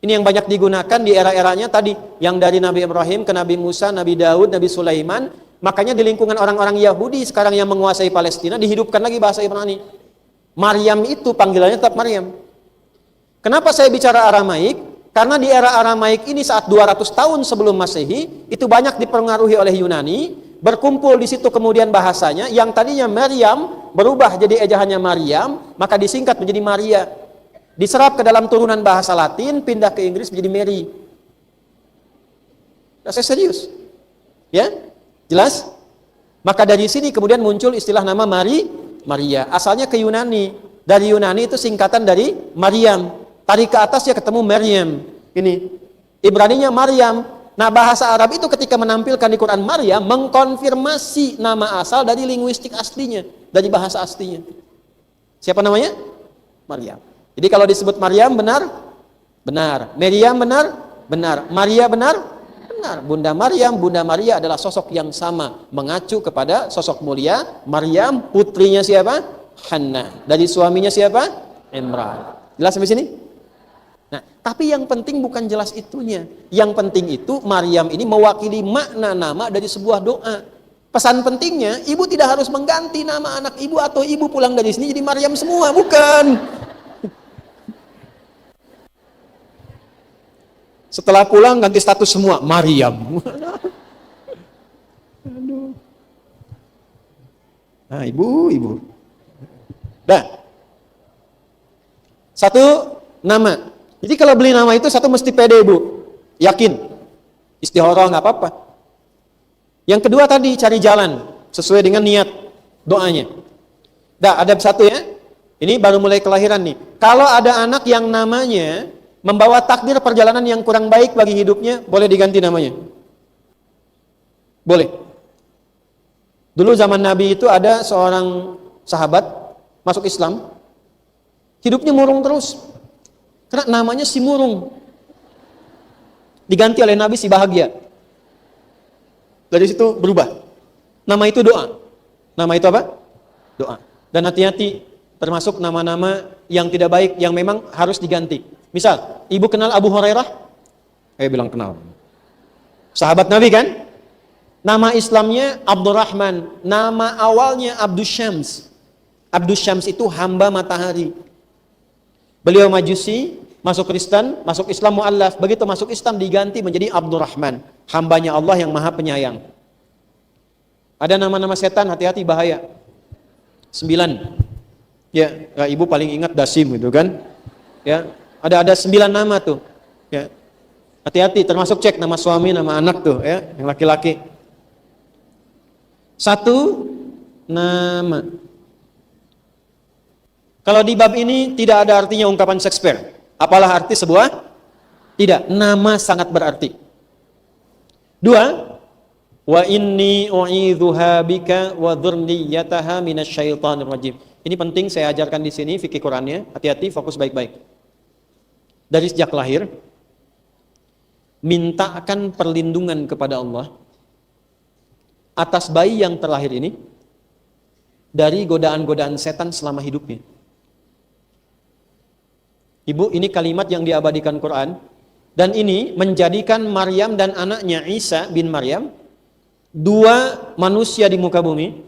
[SPEAKER 1] Ini yang banyak digunakan di era-eranya tadi, yang dari Nabi Ibrahim ke Nabi Musa, Nabi Daud, Nabi Sulaiman. Makanya di lingkungan orang-orang Yahudi sekarang yang menguasai Palestina dihidupkan lagi bahasa Ibrani. Maryam itu panggilannya tetap Maryam. Kenapa saya bicara Aramaik? Karena di era Aramaik ini saat 200 tahun sebelum Masehi itu banyak dipengaruhi oleh Yunani, berkumpul di situ kemudian bahasanya yang tadinya Maryam berubah jadi ejaannya Maryam, maka disingkat menjadi Maria. Diserap ke dalam turunan bahasa Latin, pindah ke Inggris menjadi Mary. Nah, saya serius. Ya? Jelas? Maka dari sini kemudian muncul istilah nama Maria. Asalnya ke Yunani. Dari Yunani itu singkatan dari Maryam. Tarik ke atas ya ketemu Maryam. Ini. Ibraninya Maryam. Nah, bahasa Arab itu ketika menampilkan di Quran Maryam mengkonfirmasi nama asal dari linguistik aslinya, dari bahasa aslinya. Siapa namanya? Maryam. Jadi kalau disebut Maryam benar? Benar. Maryam benar? Benar. Maria benar? Benar. Bunda Maria adalah sosok yang sama, mengacu kepada sosok mulia Maryam, putrinya siapa? Hannah. Dari suaminya siapa? Imran. Jelas sampai sini? Nah, tapi yang penting bukan jelas itunya. Yang penting itu Maryam ini mewakili makna nama dari sebuah doa. Pesan pentingnya, ibu tidak harus mengganti nama anak ibu atau ibu pulang dari sini jadi Maryam semua, bukan. Setelah pulang ganti status semua Maryam. Aduh. Nah, ibu. Dah. Satu nama. Jadi kalau beli nama itu satu mesti pede, Bu. Yakin. Istihoroh nggak apa-apa. Yang kedua tadi cari jalan sesuai dengan niat doanya. Dah, ada satu ya. Ini baru mulai kelahiran nih. Kalau ada anak yang namanya membawa takdir perjalanan yang kurang baik bagi hidupnya, boleh diganti namanya. Boleh. Dulu zaman Nabi itu ada seorang sahabat masuk Islam, hidupnya murung terus. Karena namanya si murung. Diganti oleh Nabi si bahagia. Dari situ berubah. Nama itu doa. Nama itu apa? Doa. Dan hati-hati termasuk nama-nama yang tidak baik yang memang harus diganti. Misal, ibu kenal Abu Hurairah? Saya bilang kenal. Sahabat Nabi kan? Nama Islamnya Abdurrahman. Nama awalnya Abdus Syams. Abdus Syams itu hamba matahari. Beliau Majusi, masuk Kristen, masuk Islam mu'allaf. Begitu masuk Islam diganti menjadi Abdurrahman. Hambanya Allah yang maha penyayang. Ada nama-nama setan, hati-hati bahaya. 9. Ya, ibu paling ingat Dasim gitu kan? Ya. Ada 9 nama tuh. Ya. Hati-hati, termasuk cek nama suami, nama anak tuh ya, yang laki-laki. 1 nama. Kalau di bab ini tidak ada artinya ungkapan Shakespeare. Apalah arti sebuah? Tidak, nama sangat berarti. 2, wa inni u'idzuha bika wa dzurriyyataha minasyaitonir rajim. Ini penting saya ajarkan di sini fikih Qur'annya. Hati-hati, fokus baik-baik. Dari sejak lahir, mintakan perlindungan kepada Allah atas bayi yang terlahir ini dari godaan-godaan setan selama hidupnya. Ibu, ini kalimat yang diabadikan Quran, dan ini menjadikan Maryam dan anaknya Isa bin Maryam 2 manusia di muka bumi.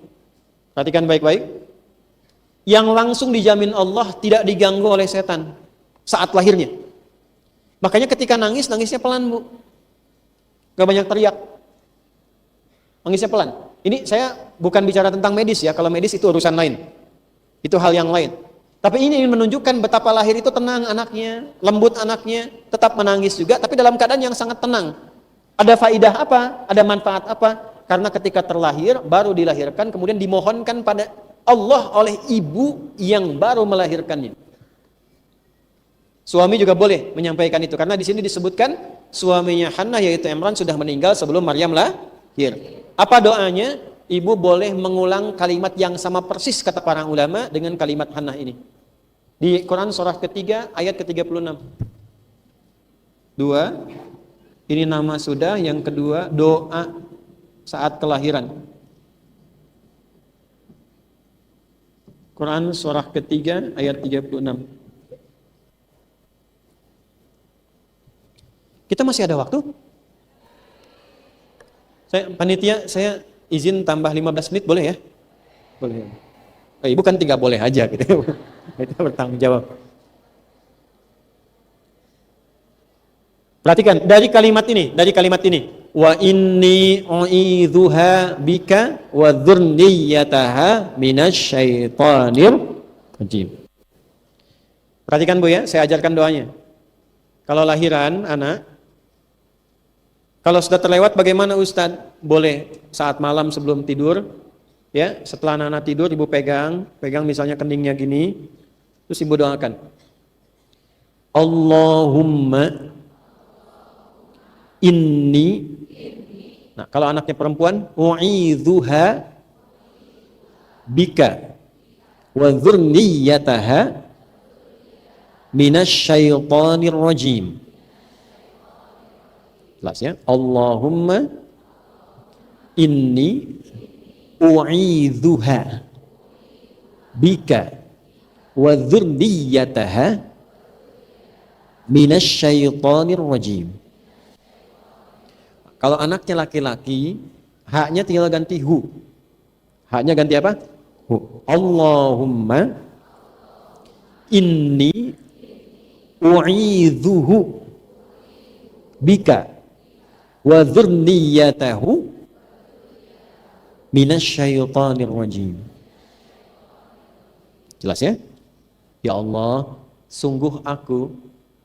[SPEAKER 1] Perhatikan baik-baik. Yang langsung dijamin Allah tidak diganggu oleh setan saat lahirnya. Makanya ketika nangis, nangisnya pelan, Bu. Gak banyak teriak. Nangisnya pelan. Ini saya bukan bicara tentang medis ya. Kalau medis itu urusan lain. Itu hal yang lain. Tapi ini menunjukkan betapa lahir itu tenang anaknya, lembut anaknya, tetap menangis juga, tapi dalam keadaan yang sangat tenang. Ada faidah apa? Ada manfaat apa? Karena ketika terlahir, baru dilahirkan, kemudian dimohonkan pada Allah oleh ibu yang baru melahirkannya. Suami juga boleh menyampaikan itu karena di sini disebutkan suaminya Hannah yaitu Imran sudah meninggal sebelum Maryam lahir. Apa doanya? ibu boleh mengulang kalimat yang sama persis kata para ulama dengan kalimat Hannah ini. Di Quran surah ketiga ayat ke-36. Dua, ini nama sudah. Yang kedua, doa saat kelahiran. Quran surah ketiga ayat 36. Kita masih ada waktu? Panitia, saya izin tambah 15 menit boleh ya? Boleh. Ibu kan tinggal boleh aja gitu. Kita bertanggung jawab. Perhatikan dari kalimat ini. Wa inni u'idzuha bika wa dzurriyyataha minasyaitonir rajim. Perhatikan Bu ya, saya ajarkan doanya. Kalau lahiran anak, kalau sudah terlewat bagaimana Ustadz? Boleh saat malam sebelum tidur, ya, setelah anak tidur ibu pegang misalnya keningnya gini, terus ibu doakan. Allahumma inni. Nah, kalau anaknya perempuan, u'idzuha bika wa dzurriyyataha minasyaitonir rajim. Jelas ya? Allahumma inni u'idzuha bika wa dzurriyyataha minasyaitonir rajim. Kalau anaknya laki-laki, haknya tinggal ganti hu. Haknya ganti apa? Hu. Allahumma inni u'idzuhu bika wa dzurriyyatahu minasyaitonir rajim. Jelas ya? Ya Allah, sungguh aku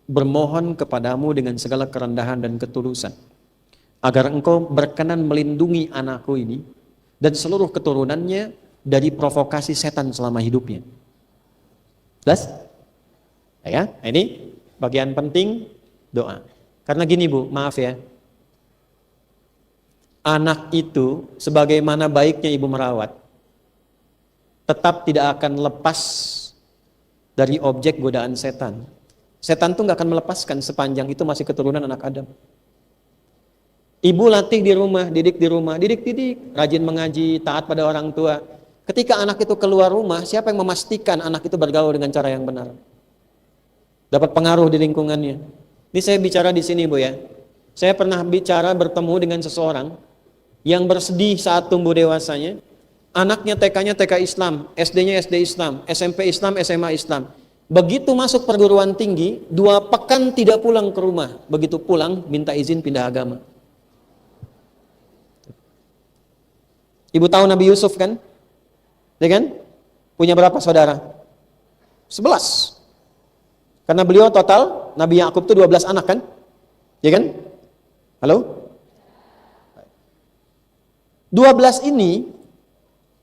[SPEAKER 1] bermohon kepadamu dengan segala kerendahan dan ketulusan agar engkau berkenan melindungi anakku ini dan seluruh keturunannya dari provokasi setan selama hidupnya. Jelas? Ya, ini bagian penting doa. Karena gini Bu, maaf ya. Anak itu sebagaimana baiknya ibu merawat, tetap tidak akan lepas dari objek godaan setan. Setan tuh nggak akan melepaskan sepanjang itu masih keturunan anak Adam. Ibu latih di rumah, didik, rajin mengaji, taat pada orang tua. Ketika anak itu keluar rumah, siapa yang memastikan anak itu bergaul dengan cara yang benar? Dapat pengaruh di lingkungannya. Ini saya bicara di sini Bu ya. Saya pernah bicara bertemu dengan seseorang yang bersedih saat tumbuh dewasanya. Anaknya TK-nya TK Islam, SD-nya SD Islam, SMP Islam, SMA Islam. Begitu masuk perguruan tinggi, 2 pekan tidak pulang ke rumah. Begitu pulang, minta izin pindah agama. Ibu tahu Nabi Yusuf kan? Ya kan? Punya berapa saudara? 11. Karena beliau total, Nabi Yakub itu 12 anak kan? Ya kan? Halo? 12 ini,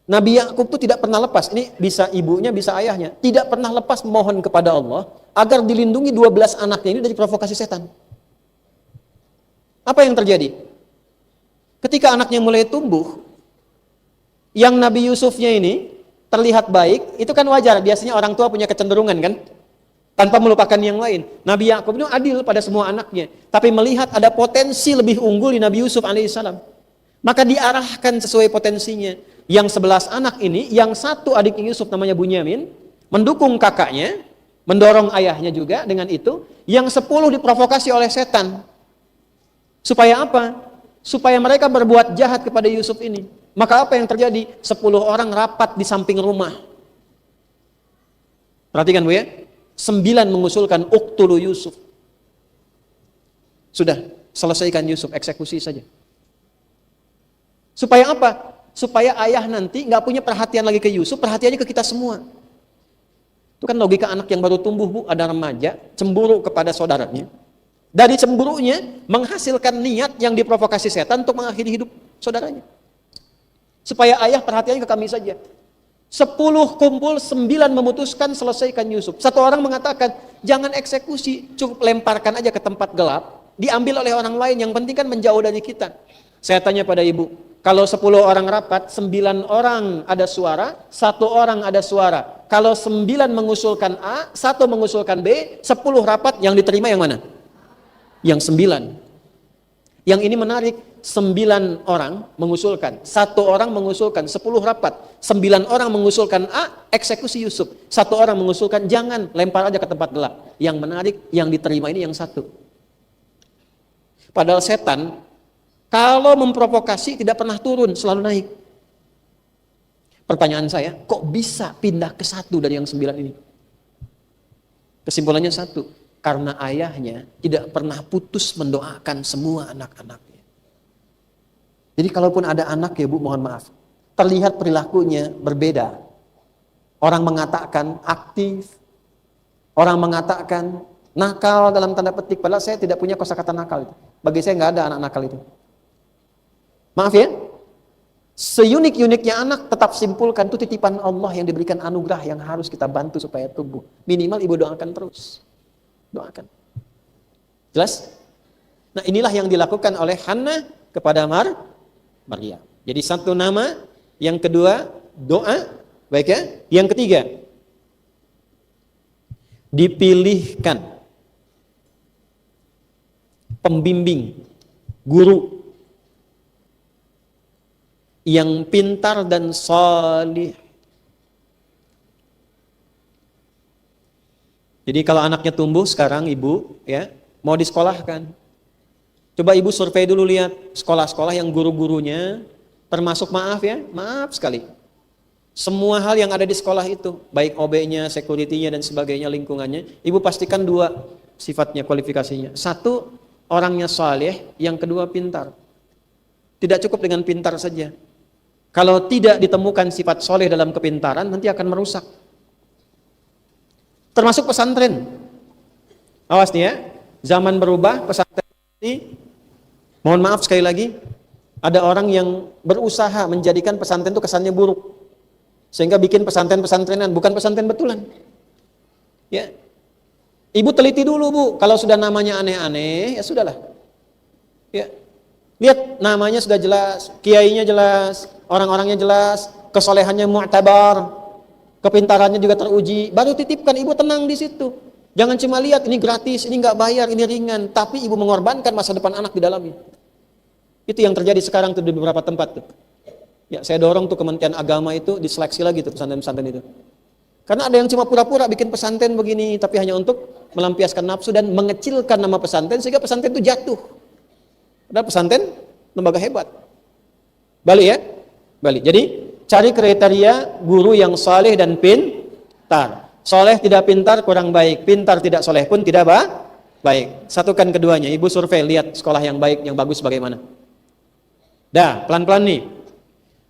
[SPEAKER 1] Nabi Yakub itu tidak pernah lepas. Ini bisa ibunya, bisa ayahnya. Tidak pernah lepas memohon kepada Allah agar dilindungi 12 anaknya ini dari provokasi setan. Apa yang terjadi? Ketika anaknya mulai tumbuh, yang Nabi Yusufnya ini terlihat baik, itu kan wajar. Biasanya orang tua punya kecenderungan kan? Tanpa melupakan yang lain. Nabi Yakub itu adil pada semua anaknya. Tapi melihat ada potensi lebih unggul di Nabi Yusuf alaihissalam. Maka diarahkan sesuai potensinya. Yang 11 anak ini, yang satu adiknya Yusuf namanya Bunyamin, mendukung kakaknya, mendorong ayahnya juga dengan itu. Yang 10 diprovokasi oleh setan. Supaya apa? Supaya mereka berbuat jahat kepada Yusuf ini. Maka apa yang terjadi? 10 orang rapat di samping rumah. Perhatikan Bu ya. 9 mengusulkan uqtulu Yusuf. Sudah, selesaikan Yusuf, eksekusi saja. Supaya apa? Supaya ayah nanti nggak punya perhatian lagi ke Yusuf, perhatiannya ke kita semua. Itu kan logika anak yang baru tumbuh Bu, ada remaja, cemburu kepada saudaranya. Dari cemburunya menghasilkan niat yang diprovokasi setan untuk mengakhiri hidup saudaranya. Supaya ayah perhatiannya ke kami saja. 10 kumpul, 9 memutuskan selesaikan Yusuf. Satu orang mengatakan, jangan eksekusi, cukup lemparkan aja ke tempat gelap, diambil oleh orang lain, yang penting kan menjauh dari kita. Saya tanya pada ibu, Kalau 10 orang rapat, 9 orang ada suara, 1 orang ada suara. Kalau 9 mengusulkan A, 1 mengusulkan B, 10 rapat yang diterima yang mana? Yang 9. Yang ini menarik, 9 orang mengusulkan, 1 orang mengusulkan, 10 rapat. 9 orang mengusulkan A, eksekusi Yusuf. 1 orang mengusulkan jangan, lempar aja ke tempat gelap. Yang menarik, yang diterima ini yang 1. Padahal setan, kalau memprovokasi tidak pernah turun, selalu naik. Pertanyaan saya, kok bisa pindah ke 1 dari yang 9 ini? Kesimpulannya 1, karena ayahnya tidak pernah putus mendoakan semua anak-anaknya. Jadi kalaupun ada anak ya Bu, mohon maaf, terlihat perilakunya berbeda. Orang mengatakan aktif, orang mengatakan nakal dalam tanda petik, padahal saya tidak punya kosakata nakal itu. Bagi saya nggak ada anak nakal itu. Maaf ya, seunik-uniknya anak tetap simpulkan itu titipan Allah yang diberikan anugerah yang harus kita bantu supaya tumbuh. Minimal ibu doakan terus. Doakan. Jelas? Nah inilah yang dilakukan oleh Hannah kepada Maryam. Jadi 1 nama, yang kedua doa, baik ya. Yang ketiga, dipilihkan pembimbing, guru yang pintar dan salih. Jadi kalau anaknya tumbuh sekarang ibu ya mau disekolahkan, coba ibu survei dulu lihat sekolah-sekolah yang guru-gurunya termasuk maaf sekali. Semua hal yang ada di sekolah itu, baik OB-nya, security-nya dan sebagainya, lingkungannya, ibu pastikan 2 sifatnya, kualifikasinya. 1, orangnya saleh, yang kedua pintar. Tidak cukup dengan pintar saja. Kalau tidak ditemukan sifat soleh dalam kepintaran, nanti akan merusak. Termasuk pesantren. Awas nih ya, zaman berubah, pesantren ini, mohon maaf sekali lagi, ada orang yang berusaha menjadikan pesantren itu kesannya buruk. Sehingga bikin pesantren-pesantrenan, bukan pesantren betulan. Ya. Ibu teliti dulu Bu, kalau sudah namanya aneh-aneh, ya sudahlah. Ya. Lihat namanya sudah jelas, kiainya jelas, orang-orangnya jelas, kesolehannya mu'tabar, kepintarannya juga teruji, baru titipkan, ibu tenang di situ. Jangan cuma lihat ini gratis, ini nggak bayar, ini ringan, tapi ibu mengorbankan masa depan anak di dalamnya. Itu yang terjadi sekarang tuh di beberapa tempat tuh. Ya, saya dorong tuh Kementerian Agama itu diseleksi lagi tuh pesantren-pesantren itu. Karena ada yang cuma pura-pura bikin pesantren begini, tapi hanya untuk melampiaskan nafsu dan mengecilkan nama pesantren sehingga pesantren itu jatuh. Padahal pesantren lembaga hebat. Balik ya, balik. Jadi cari kriteria guru yang saleh dan pintar. Saleh tidak pintar kurang baik, pintar tidak saleh pun tidak baik. Satukan keduanya. Ibu survei lihat sekolah yang baik, yang bagus bagaimana. Dah, pelan-pelan nih.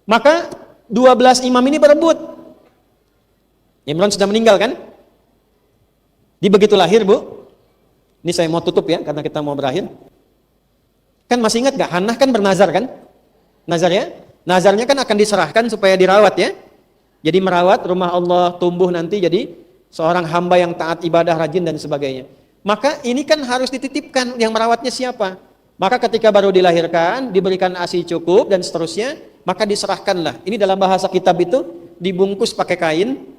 [SPEAKER 1] Maka 12 imam ini berebut. Imran sudah meninggal kan? Di begitu lahir Bu. Ini saya mau tutup ya karena kita mau berakhir. Kan masih ingat gak? Hannah kan bernazar kan? Nazar ya? Nazarnya kan akan diserahkan supaya dirawat ya. Jadi merawat rumah Allah tumbuh nanti jadi seorang hamba yang taat ibadah, rajin dan sebagainya. Maka ini kan harus dititipkan, yang merawatnya siapa? Maka ketika baru dilahirkan, diberikan ASI cukup dan seterusnya, maka diserahkanlah. Ini dalam bahasa kitab itu dibungkus pakai kain,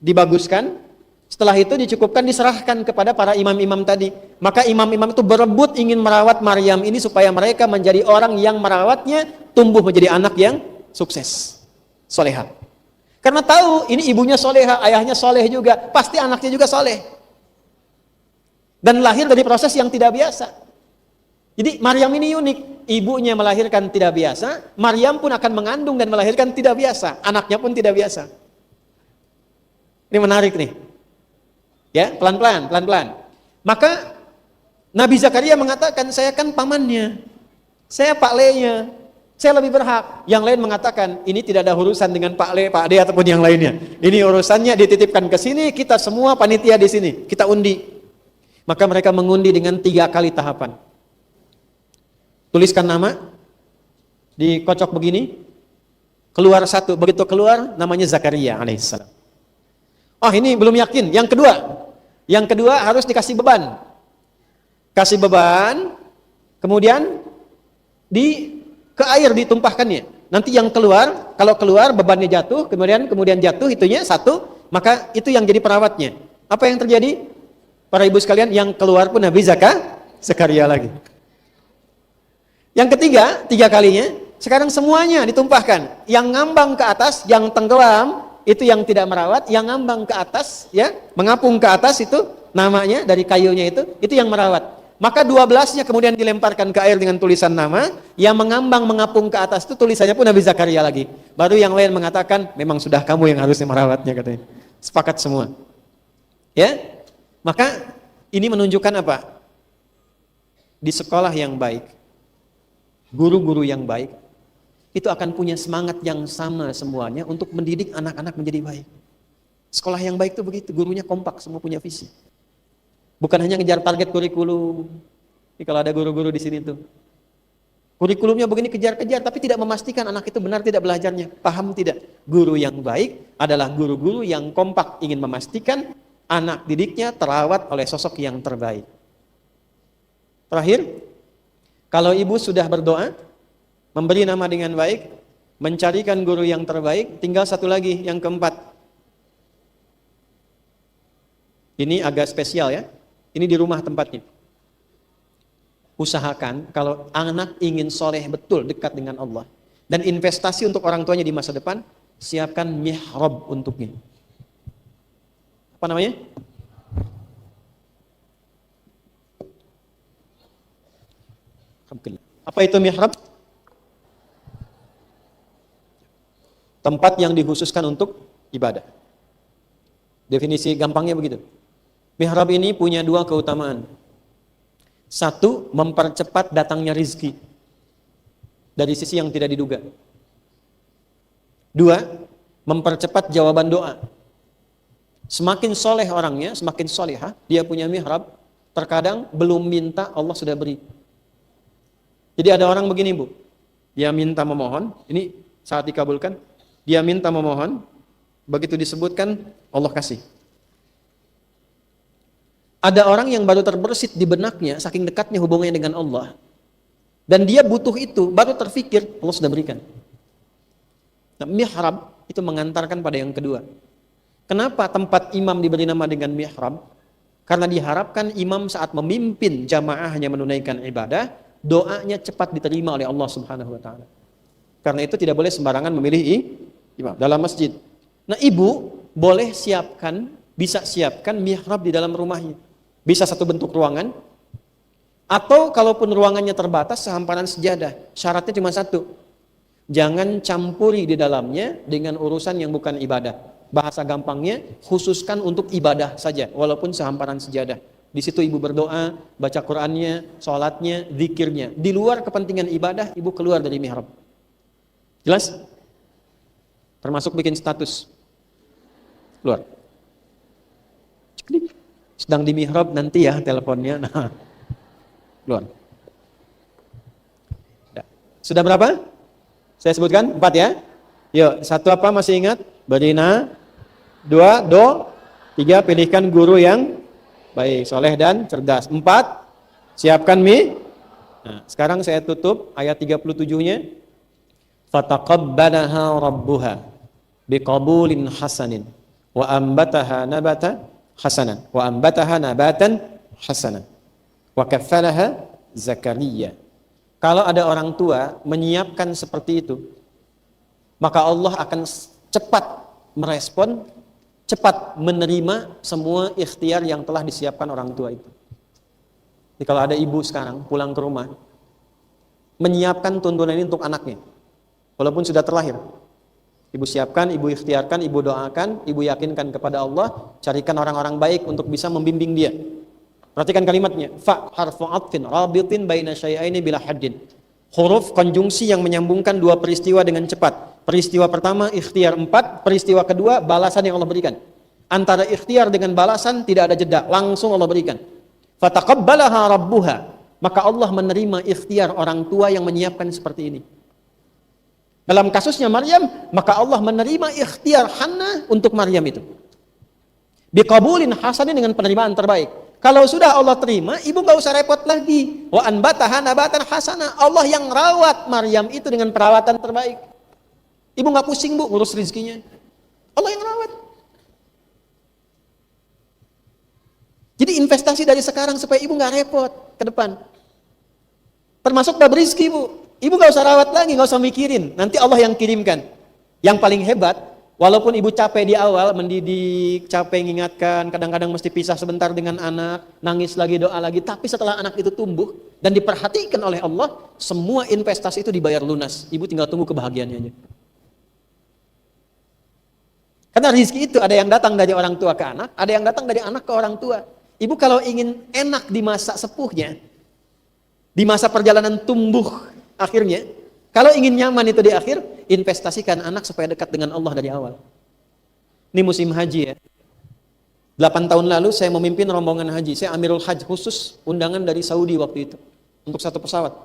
[SPEAKER 1] dibaguskan. Setelah itu dicukupkan, diserahkan kepada para imam-imam tadi. Maka imam-imam itu berebut ingin merawat Maryam ini supaya mereka menjadi orang yang merawatnya tumbuh menjadi anak yang sukses, solehah. Karena tahu ini ibunya solehah, ayahnya soleh juga, pasti anaknya juga soleh. Dan lahir dari proses yang tidak biasa. Jadi Maryam ini unik, ibunya melahirkan tidak biasa, Maryam pun akan mengandung dan melahirkan tidak biasa, anaknya pun tidak biasa. Ini menarik nih. Ya, pelan-pelan. Maka Nabi Zakaria mengatakan, saya kan pamannya, saya Pak Le-nya, saya lebih berhak. Yang lain mengatakan, ini tidak ada urusan dengan Pak Le, Pak D ataupun yang lainnya. Ini urusannya dititipkan ke sini, kita semua panitia di sini, kita undi. Maka mereka mengundi dengan 3 kali tahapan. Tuliskan nama, dikocok begini, keluar 1, begitu keluar namanya Zakaria alaihissalam. Oh ini belum yakin, yang kedua harus dikasih beban. Kasih beban, kemudian ke air ditumpahkannya. Nanti yang keluar, kalau keluar bebannya jatuh, kemudian jatuh itunya satu, maka itu yang jadi perawatnya. Apa yang terjadi? Para ibu sekalian, yang keluar pun Nabi Zakaria lagi. Yang ketiga, 3 kalinya, sekarang semuanya ditumpahkan. Yang ngambang ke atas, yang tenggelam, itu yang tidak merawat. Yang ngambang ke atas, ya, mengapung ke atas itu, namanya dari kayunya itu yang merawat. Maka 12-nya kemudian dilemparkan ke air dengan tulisan nama, yang mengambang mengapung ke atas itu tulisannya pun Nabi Zakaria lagi. Baru yang lain mengatakan, memang sudah kamu yang harusnya merawatnya, katanya. Sepakat semua. Ya, maka ini menunjukkan apa? Di sekolah yang baik, guru-guru yang baik, itu akan punya semangat yang sama semuanya untuk mendidik anak-anak menjadi baik. Sekolah yang baik itu begitu, gurunya kompak, semua punya visi. Bukan hanya ngejar target kurikulum. Ini kalau ada guru-guru di sini tuh, kurikulumnya begini kejar-kejar, tapi tidak memastikan anak itu benar tidak belajarnya. Paham tidak? Guru yang baik adalah guru-guru yang kompak ingin memastikan anak didiknya terawat oleh sosok yang terbaik. Terakhir, kalau ibu sudah berdoa, memberi nama dengan baik, mencarikan guru yang terbaik, tinggal satu lagi, yang keempat. Ini agak spesial ya. Ini di rumah tempatnya. Usahakan kalau anak ingin soleh betul dekat dengan Allah dan investasi untuk orang tuanya di masa depan, siapkan mihrab untuknya. Apa namanya? Apa itu mihrab? Tempat yang dikhususkan untuk ibadah. Definisi gampangnya begitu. Mihrab ini punya 2 keutamaan. 1, mempercepat datangnya rizki dari sisi yang tidak diduga. 2, mempercepat jawaban doa. Semakin soleh orangnya, semakin solehah, dia punya mihrab, terkadang belum minta Allah sudah beri. Jadi ada orang begini Bu, dia minta memohon, ini saat dikabulkan, dia minta memohon, begitu disebutkan Allah kasih. Ada orang yang baru terbersit di benaknya, saking dekatnya hubungannya dengan Allah, dan dia butuh itu, baru terfikir Allah sudah berikan. Nah, mihrab itu mengantarkan pada yang kedua. Kenapa tempat imam diberi nama dengan mihrab? Karena diharapkan imam saat memimpin jamaahnya menunaikan ibadah, doanya cepat diterima oleh Allah Subhanahu wa taala. Karena itu tidak boleh sembarangan memilih imam dalam masjid. Nah, ibu boleh bisa siapkan mihrab di dalam rumahnya. Bisa satu bentuk ruangan, atau kalaupun ruangannya terbatas, sehamparan sejadah. Syaratnya cuma satu, jangan campuri di dalamnya dengan urusan yang bukan ibadah. Bahasa gampangnya, khususkan untuk ibadah saja, walaupun sehamparan sejadah. Di situ ibu berdoa, baca Qur'annya, sholatnya, zikirnya. Di luar kepentingan ibadah, ibu keluar dari mihrab. Jelas? Termasuk bikin status. Keluar. Sedang di mihrab nanti ya teleponnya. Nah, keluar. Sudah berapa? Saya sebutkan 4 ya. Yuk, 1 apa masih ingat? Berina. 2, 3, pilihkan guru yang baik, soleh dan cerdas. 4, siapkan Nah, sekarang saya tutup ayat 37-nya. Fataqabbalaha rabbuha biqabulin hasanin wa ambataha hasanan wa ambataha nabatan hasanan wa kaffalaha Zakaria. Kalau ada orang tua menyiapkan seperti itu, maka Allah akan cepat merespon, cepat menerima semua ikhtiar yang telah disiapkan orang tua itu. Jadi kalau ada ibu sekarang pulang ke rumah menyiapkan tuntunan ini untuk anaknya, walaupun sudah terlahir, ibu siapkan, ibu ikhtiarkan, ibu doakan, ibu yakinkan kepada Allah, carikan orang-orang baik untuk bisa membimbing dia. Perhatikan kalimatnya, fa harfu atfin rabitin baina syai'aini bila haddin. Huruf konjungsi yang menyambungkan 2 peristiwa dengan cepat. Peristiwa pertama ikhtiar 4, peristiwa kedua balasan yang Allah berikan. Antara ikhtiar dengan balasan tidak ada jeda, langsung Allah berikan. Fataqabbalaha rabbuha, maka Allah menerima ikhtiar orang tua yang menyiapkan seperti ini. Dalam kasusnya Maryam, maka Allah menerima ikhtiar Hannah untuk Maryam itu. Biqabulin hasanin, dengan penerimaan terbaik. Kalau sudah Allah terima, ibu nggak usah repot lagi. Wa anbataha nabatan hasana. Allah yang rawat Maryam itu dengan perawatan terbaik. Ibu nggak pusing bu ngurus rezekinya. Allah yang rawat. Jadi investasi dari sekarang supaya ibu nggak repot ke depan. Termasuk bab rezeki bu. Ibu nggak usah rawat lagi, nggak usah mikirin. Nanti Allah yang kirimkan. Yang paling hebat, walaupun ibu capek di awal, mendidik, capek mengingatkan, kadang-kadang mesti pisah sebentar dengan anak, nangis lagi, doa lagi. Tapi setelah anak itu tumbuh dan diperhatikan oleh Allah, semua investasi itu dibayar lunas. Ibu tinggal tunggu kebahagiaannya aja. Karena rezeki itu ada yang datang dari orang tua ke anak, ada yang datang dari anak ke orang tua. Ibu kalau ingin enak di masa sepuhnya, di masa perjalanan tumbuh akhirnya, kalau ingin nyaman itu di akhir, investasikan anak supaya dekat dengan Allah dari awal. Ini musim haji ya. 8 tahun lalu saya memimpin rombongan haji. Saya Amirul Hajj khusus undangan dari Saudi waktu itu. Untuk satu pesawat.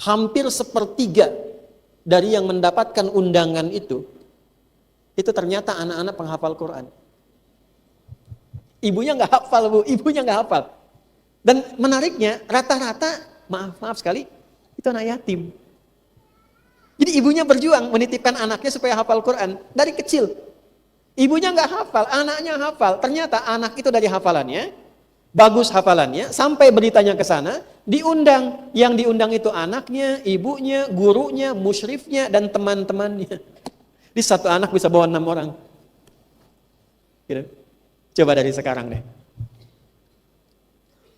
[SPEAKER 1] Hampir sepertiga dari yang mendapatkan undangan itu ternyata anak-anak penghafal Quran. Ibunya nggak hafal bu, ibunya nggak hafal. Dan menariknya rata-rata, maaf sekali, itu anak yatim. Jadi ibunya berjuang menitipkan anaknya supaya hafal Quran dari kecil. Ibunya nggak hafal, anaknya hafal. Ternyata anak itu dari hafalannya, bagus hafalannya, sampai beritanya ke sana, diundang. Yang diundang itu anaknya, ibunya, gurunya, musyrifnya, dan teman-temannya. Di satu anak bisa bawa 6 orang. Gitu. Coba dari sekarang deh.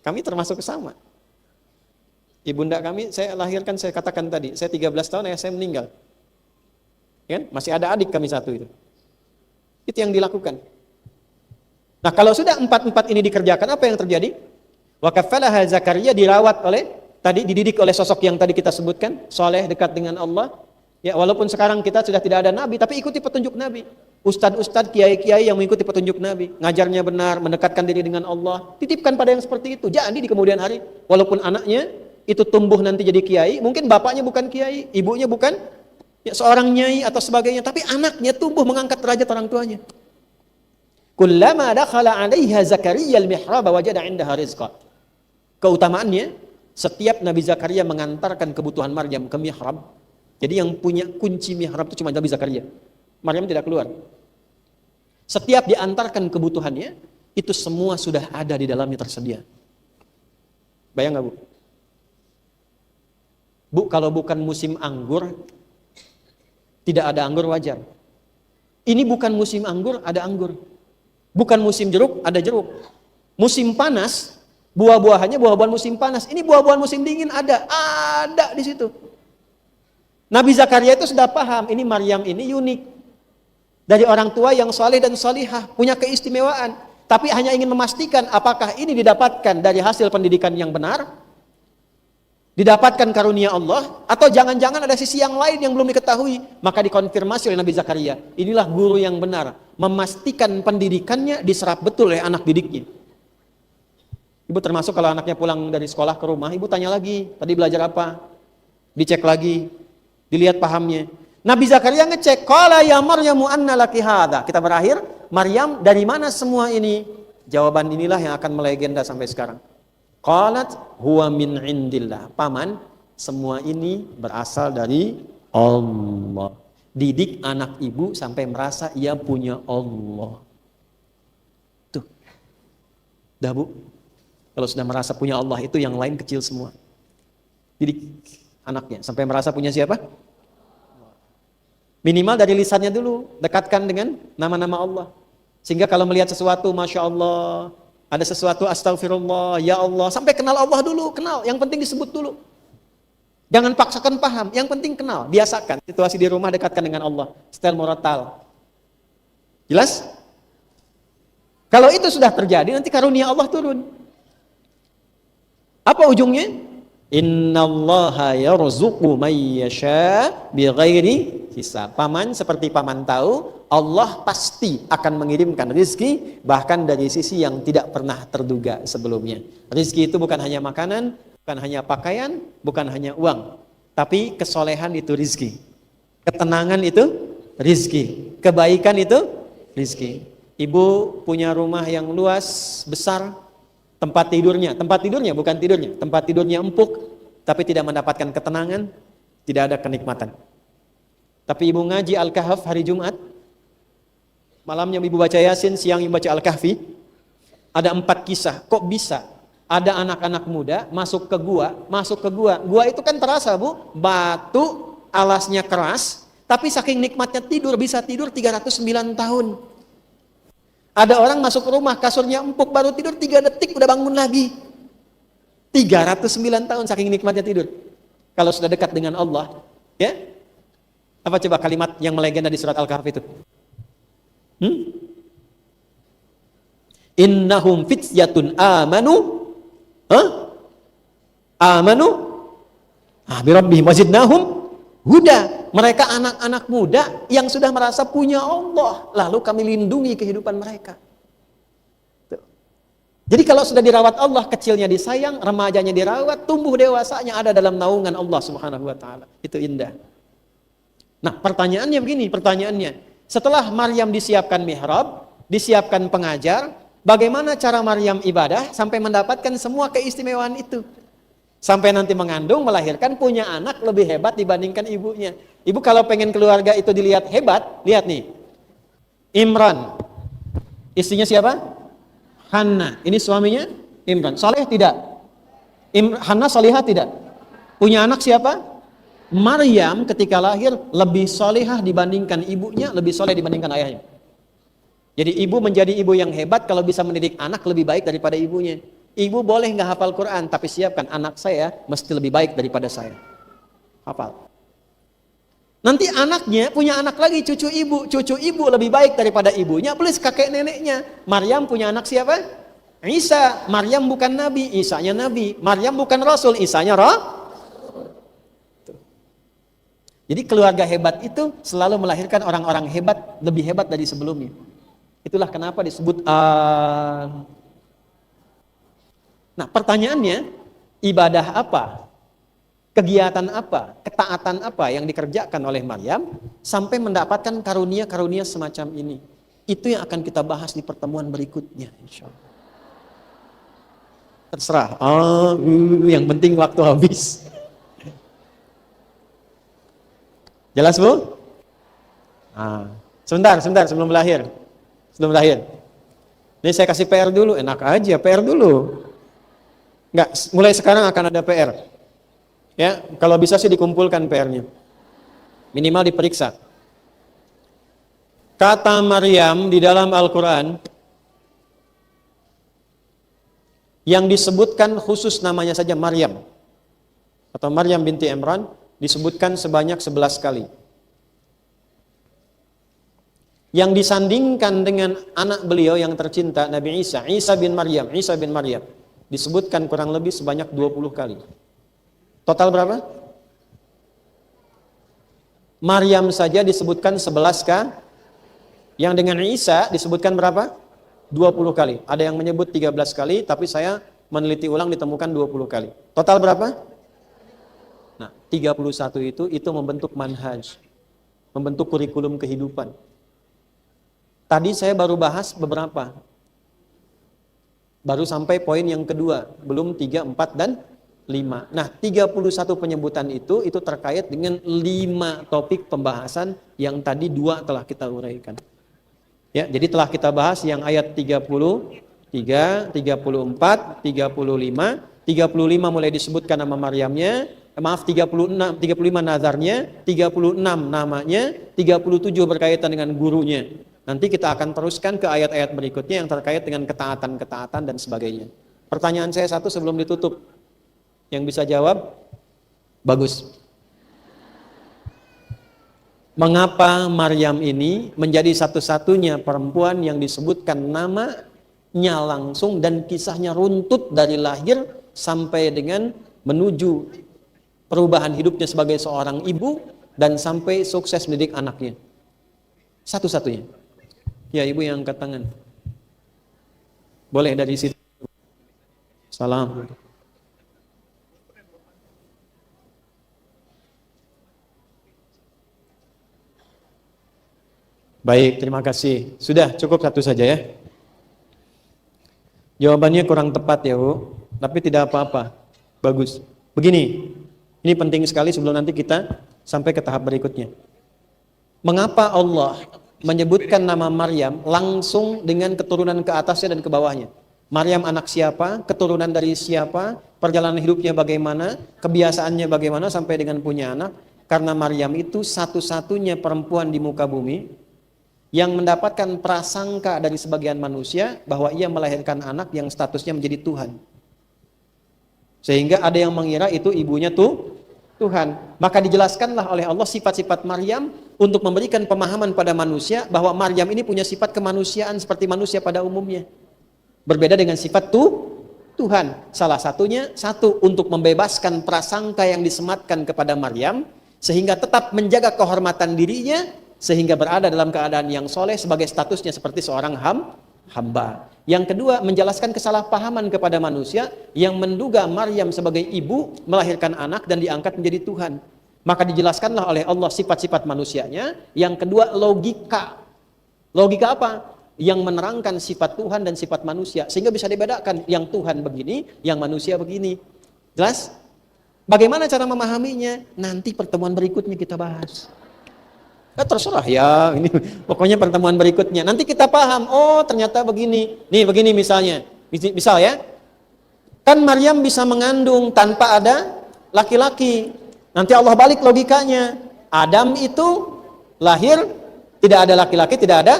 [SPEAKER 1] Kami termasuk sama. Ibunda kami, saya lahirkan, saya katakan tadi, saya 13 tahun, ayah saya meninggal. Kan? Masih ada adik kami satu itu. Itu yang dilakukan. Nah kalau sudah 4 ini dikerjakan, apa yang terjadi? Wa kaffalaha Zakaria, dirawat oleh, tadi dididik oleh sosok yang tadi kita sebutkan, soleh, dekat dengan Allah. Ya walaupun sekarang kita sudah tidak ada nabi, tapi ikuti petunjuk nabi. Ustadz-ustadz, kiai-kiai yang mengikuti petunjuk nabi, ngajarnya benar, mendekatkan diri dengan Allah. Titipkan pada yang seperti itu. Jadi di kemudian hari, walaupun anaknya itu tumbuh nanti jadi kiai, mungkin bapaknya bukan kiai, ibunya bukan ya, seorang nyai atau sebagainya, tapi anaknya tumbuh mengangkat derajat orang tuanya. Kullama dakhala 'alaiha Zakaria al-mihrab wajada 'indaha rizqa. Keutamaannya, setiap Nabi Zakaria mengantarkan kebutuhan Maryam ke mihrab. Jadi yang punya kunci mihrab itu cuma Nabi Zakaria. Maryam tidak keluar. Setiap diantarkan kebutuhannya, itu semua sudah ada di dalamnya tersedia. Bayang nggak bu? Bu, kalau bukan musim anggur, tidak ada anggur wajar. Ini bukan musim anggur, ada anggur. Bukan musim jeruk, ada jeruk. Musim panas, buah-buahannya buah-buahan musim panas. Ini buah-buahan musim dingin ada di situ. Nabi Zakaria itu sudah paham, ini Maryam ini unik. Dari orang tua yang saleh dan salihah, punya keistimewaan. Tapi hanya ingin memastikan apakah ini didapatkan dari hasil pendidikan yang benar, didapatkan karunia Allah, atau jangan-jangan ada sisi yang lain yang belum diketahui. Maka dikonfirmasi oleh Nabi Zakaria, inilah guru yang benar, memastikan pendidikannya diserap betul oleh anak didiknya. Ibu termasuk kalau anaknya pulang dari sekolah ke rumah, ibu tanya lagi, tadi belajar apa? Dicek lagi, dilihat pahamnya. Nabi Zakaria ngecek, qala ya Maryamu anna laki hadza. Kita berakhir, Maryam dari mana semua ini? Jawaban inilah yang akan melegenda sampai sekarang. Qalat huwa min indillah. Paman, semua ini berasal dari Allah. Didik anak ibu sampai merasa ia punya Allah. Tuh. Dah bu, kalau sudah merasa punya Allah itu yang lain kecil semua. Didik anaknya sampai merasa punya siapa? Minimal dari lisannya dulu, dekatkan dengan nama-nama Allah. Sehingga kalau melihat sesuatu, Masya Allah, ada sesuatu, Astagfirullah, Ya Allah, sampai kenal Allah dulu, kenal. Yang penting disebut dulu. Jangan paksakan paham, yang penting kenal, biasakan. Situasi di rumah dekatkan dengan Allah, setel murattal. Jelas? Kalau itu sudah terjadi, nanti karunia Allah turun. Apa ujungnya? Innallaha yarzuqu may yasha bighairi hisab. Paman seperti paman tahu, Allah pasti akan mengirimkan rizki bahkan dari sisi yang tidak pernah terduga sebelumnya. Rizki itu bukan hanya makanan, bukan hanya pakaian, bukan hanya uang, tapi kesolehan itu rizki, ketenangan itu rizki, kebaikan itu rizki. Ibu punya rumah yang luas, besar, Tempat tidurnya bukan tidurnya. Tempat tidurnya empuk, tapi tidak mendapatkan ketenangan, tidak ada kenikmatan. Tapi ibu ngaji Al-Kahf hari Jumat, malamnya ibu baca Yasin, siang ibu baca Al-Kahfi, ada 4 kisah. Kok bisa? Ada anak-anak muda masuk ke gua. Gua itu kan terasa, Bu, batu, alasnya keras, tapi saking nikmatnya tidur, bisa tidur 309 tahun. Ada orang masuk rumah, kasurnya empuk, baru tidur 3 detik udah bangun lagi. 309 tahun saking nikmatnya tidur. Kalau sudah dekat dengan Allah, ya. Apa coba kalimat yang melegenda di surat Al-Kahf itu? Innahum fityatun amanu bi rabbihim wazidnahum huda. Mereka anak-anak muda yang sudah merasa punya Allah, lalu kami lindungi kehidupan mereka. Tuh. Jadi kalau sudah dirawat Allah, kecilnya disayang, remajanya dirawat, tumbuh dewasanya ada dalam naungan Allah Subhanahu wa taala. Itu indah. Nah, pertanyaannya begini, setelah Maryam disiapkan mihrab, disiapkan pengajar, bagaimana cara Maryam ibadah sampai mendapatkan semua keistimewaan itu? Sampai nanti mengandung, melahirkan, punya anak lebih hebat dibandingkan ibunya. Ibu kalau pengen keluarga itu dilihat hebat, lihat nih. Imran. Istrinya siapa? Hannah. Ini suaminya Imran. Saleh tidak? Hannah salihah tidak? Punya anak siapa? Maryam ketika lahir lebih salihah dibandingkan ibunya, lebih saleh dibandingkan ayahnya. Jadi ibu menjadi ibu yang hebat kalau bisa mendidik anak lebih baik daripada ibunya. Ibu boleh nggak hafal Quran, tapi siapkan anak saya mesti lebih baik daripada saya. Hafal. Nanti anaknya punya anak lagi, cucu ibu lebih baik daripada ibunya, plus kakek neneknya. Maryam punya anak siapa? Isa. Maryam bukan nabi, Isanya nabi. Maryam bukan rasul, Isanya Jadi keluarga hebat itu selalu melahirkan orang-orang hebat, lebih hebat dari sebelumnya. Itulah kenapa disebut Nah, pertanyaannya, ibadah apa, kegiatan apa, ketaatan apa yang dikerjakan oleh Maryam sampai mendapatkan karunia-karunia semacam ini? Itu yang akan kita bahas di pertemuan berikutnya, insya Allah. Terserah. Yang penting waktu habis. Jelas, Bu? Sebentar sebelum lahir. Ini saya kasih PR dulu, enak aja PR dulu. Enggak, mulai sekarang akan ada PR. Ya, kalau bisa sih dikumpulkan PR-nya. Minimal diperiksa. Kata Maryam di dalam Al-Quran, yang disebutkan khusus namanya saja Maryam, atau Maryam binti Imran, disebutkan sebanyak 11 kali. Yang disandingkan dengan anak beliau yang tercinta, Nabi Isa bin Maryam, disebutkan kurang lebih sebanyak 20 kali. Total berapa? Maryam saja disebutkan 11 kali. Yang dengan Isa disebutkan berapa? 20 kali. Ada yang menyebut 13 kali, tapi saya meneliti ulang ditemukan 20 kali. Total berapa? Nah, 31 itu membentuk manhaj. Membentuk kurikulum kehidupan. Tadi saya baru bahas beberapa. Baru sampai poin yang kedua, belum 3, 4, dan 5. Nah, 31 penyebutan itu terkait dengan 5 topik pembahasan yang tadi 2 telah kita uraikan. Ya, jadi telah kita bahas yang ayat 33, 34, 35. 35 mulai disebutkan nama Maryamnya, 35 nazarnya, 36 namanya, 37 berkaitan dengan gurunya. Nanti kita akan teruskan ke ayat-ayat berikutnya yang terkait dengan ketaatan-ketaatan dan sebagainya. Pertanyaan saya satu sebelum ditutup. Yang bisa jawab? Bagus. Mengapa Maryam ini menjadi satu-satunya perempuan yang disebutkan namanya langsung dan kisahnya runtut dari lahir sampai dengan menuju perubahan hidupnya sebagai seorang ibu dan sampai sukses mendidik anaknya? Satu-satunya. Ya, ibu yang angkat tangan. Boleh dari situ. Salam. Baik, terima kasih. Sudah cukup satu saja ya. Jawabannya kurang tepat ya Bu, tapi tidak apa-apa. Bagus. Begini, ini penting sekali sebelum nanti kita sampai ke tahap berikutnya. Mengapa Allah menyebutkan nama Maryam langsung dengan keturunan ke atasnya dan ke bawahnya? Maryam anak siapa, keturunan dari siapa, perjalanan hidupnya bagaimana, kebiasaannya bagaimana sampai dengan punya anak. Karena Maryam itu satu-satunya perempuan di muka bumi yang mendapatkan prasangka dari sebagian manusia bahwa ia melahirkan anak yang statusnya menjadi Tuhan. Sehingga ada yang mengira itu ibunya Tuhan. Maka dijelaskanlah oleh Allah sifat-sifat Maryam untuk memberikan pemahaman pada manusia bahwa Maryam ini punya sifat kemanusiaan seperti manusia pada umumnya. Berbeda dengan sifat Tuhan. Salah satunya, untuk membebaskan prasangka yang disematkan kepada Maryam, sehingga tetap menjaga kehormatan dirinya, sehingga berada dalam keadaan yang soleh sebagai statusnya seperti seorang hamba. Yang kedua, menjelaskan kesalahpahaman kepada manusia yang menduga Maryam sebagai ibu melahirkan anak dan diangkat menjadi Tuhan. Maka dijelaskanlah oleh Allah sifat-sifat manusianya. Yang kedua, logika. Logika apa? Yang menerangkan sifat Tuhan dan sifat manusia, sehingga bisa dibedakan yang Tuhan begini, yang manusia begini. Jelas? Bagaimana cara memahaminya? Nanti pertemuan berikutnya kita bahas. Terserah ya, ini pokoknya pertemuan berikutnya. Nanti kita paham, oh ternyata begini. Nih begini misalnya, misal ya, kan Maryam bisa mengandung tanpa ada laki-laki. Nanti Allah balik logikanya. Adam itu lahir tidak ada laki-laki, tidak ada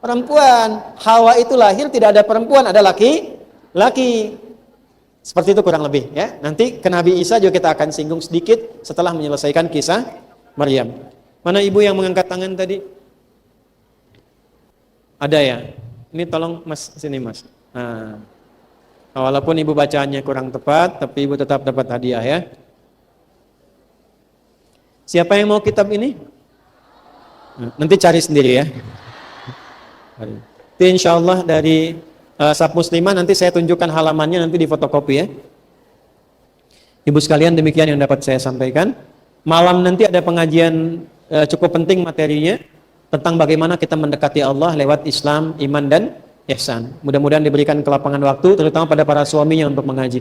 [SPEAKER 1] perempuan. Hawa itu lahir tidak ada perempuan, ada laki-laki. Seperti itu kurang lebih ya. Nanti ke Nabi Isa juga kita akan singgung sedikit setelah menyelesaikan kisah Maryam. Mana ibu yang mengangkat tangan tadi? Ada ya? Ini tolong Mas, sini Mas. Nah, walaupun ibu bacaannya kurang tepat, tapi ibu tetap dapat hadiah ya. Siapa yang mau kitab ini? Nanti cari sendiri ya. Itu insya Allah dari Sab Muslimah, nanti saya tunjukkan halamannya, nanti di fotokopi ya. Ibu sekalian, demikian yang dapat saya sampaikan. Malam nanti ada pengajian cukup penting materinya tentang bagaimana kita mendekati Allah lewat Islam, iman dan ihsan. Mudah-mudahan diberikan kelapangan waktu terutama pada para suaminya untuk mengaji.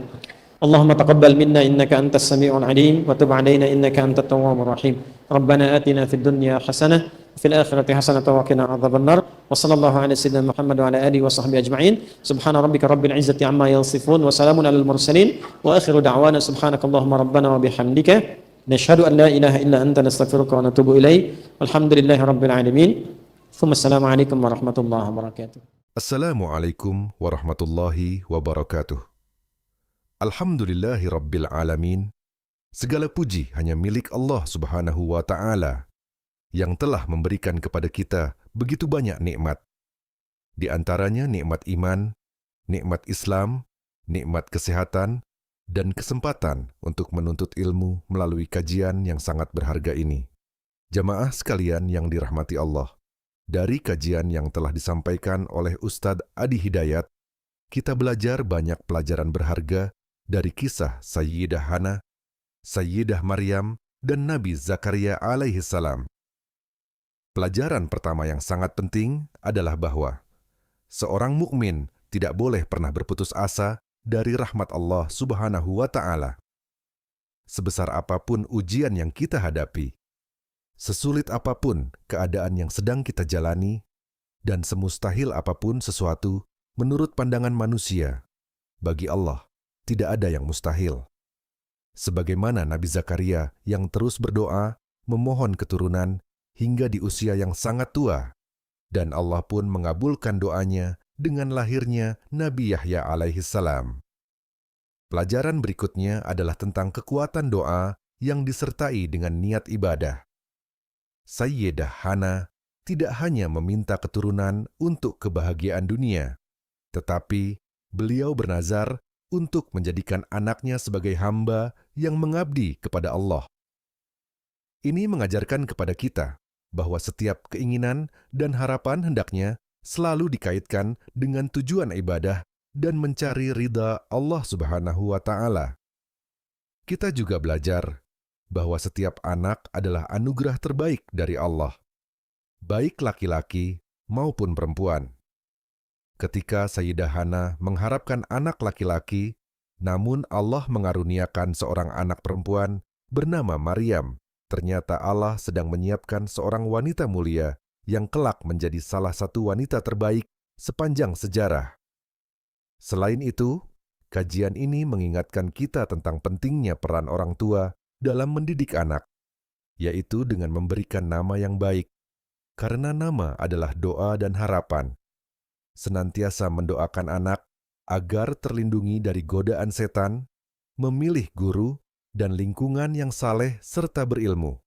[SPEAKER 1] Allahumma taqabbal minna innaka antas sami'ul alim wa tub 'alaina innaka antat tawwabur rahim. Rabbana atina fid dunya hasanah wa fil akhirati hasanah wa qina adzabannar. Wa sallallahu ala sayyidina Muhammad wa ala alihi wa sahbihi ajma'in. Subhana rabbika rabbil izzati amma yasifun wa salamun alal mursalin wa akhiru da'wana subhanakallahumma rabbana wa bihamdika nashhadu an la ilaha illa anta nastaghfiruka wa natubu ilaik. Alhamdulillahi rabbil alamin. Assalamualaikum warahmatullahi wabarakatuh.
[SPEAKER 2] Assalamualaikum warahmatullahi wabarakatuh. Alhamdulillahi rabbil alamin. Segala puji hanya milik Allah Subhanahu wa ta'ala yang telah memberikan kepada kita begitu banyak nikmat. Di antaranya nikmat iman, nikmat Islam, nikmat kesehatan, dan kesempatan untuk menuntut ilmu melalui kajian yang sangat berharga ini. Jamaah sekalian yang dirahmati Allah, dari kajian yang telah disampaikan oleh Ustadz Adi Hidayat, kita belajar banyak pelajaran berharga dari kisah Sayyidah Hana, Sayyidah Maryam, dan Nabi Zakaria alaihissalam. Pelajaran pertama yang sangat penting adalah bahwa seorang mukmin tidak boleh pernah berputus asa dari rahmat Allah Subhanahu wa ta'ala. Sebesar apapun ujian yang kita hadapi, sesulit apapun keadaan yang sedang kita jalani, dan semustahil apapun sesuatu menurut pandangan manusia, bagi Allah tidak ada yang mustahil. Sebagaimana Nabi Zakaria yang terus berdoa, memohon keturunan hingga di usia yang sangat tua, dan Allah pun mengabulkan doanya dengan lahirnya Nabi Yahya alaihissalam. Pelajaran berikutnya adalah tentang kekuatan doa yang disertai dengan niat ibadah. Sayyidah Hana tidak hanya meminta keturunan untuk kebahagiaan dunia, tetapi beliau bernazar untuk menjadikan anaknya sebagai hamba yang mengabdi kepada Allah. Ini mengajarkan kepada kita bahwa setiap keinginan dan harapan hendaknya selalu dikaitkan dengan tujuan ibadah dan mencari ridha Allah Subhanahu wa ta'ala. Kita juga belajar bahwa setiap anak adalah anugerah terbaik dari Allah, baik laki-laki maupun perempuan. ketika Sayyidah Hana mengharapkan anak laki-laki, namun Allah mengaruniakan seorang anak perempuan bernama Maryam. Ternyata Allah sedang menyiapkan seorang wanita mulia yang kelak menjadi salah satu wanita terbaik sepanjang sejarah. Selain itu, kajian ini mengingatkan kita tentang pentingnya peran orang tua dalam mendidik anak, yaitu dengan memberikan nama yang baik, karena nama adalah doa dan harapan. Senantiasa mendoakan anak agar terlindungi dari godaan setan, memilih guru dan lingkungan yang saleh serta berilmu,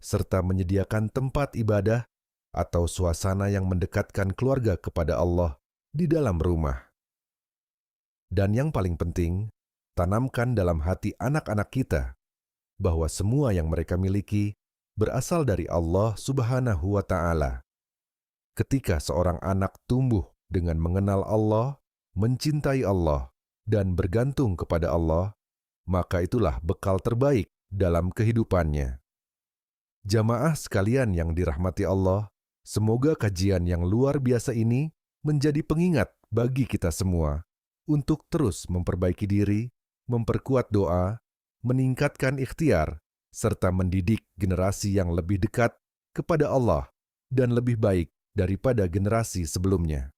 [SPEAKER 2] serta menyediakan tempat ibadah atau suasana yang mendekatkan keluarga kepada Allah di dalam rumah. Dan yang paling penting, tanamkan dalam hati anak-anak kita bahwa semua yang mereka miliki berasal dari Allah Subhanahu wa Ta'ala. Ketika seorang anak tumbuh dengan mengenal Allah, mencintai Allah, dan bergantung kepada Allah, maka itulah bekal terbaik dalam kehidupannya. Jamaah sekalian yang dirahmati Allah, semoga kajian yang luar biasa ini menjadi pengingat bagi kita semua untuk terus memperbaiki diri, memperkuat doa, meningkatkan ikhtiar, serta mendidik generasi yang lebih dekat kepada Allah dan lebih baik daripada generasi sebelumnya.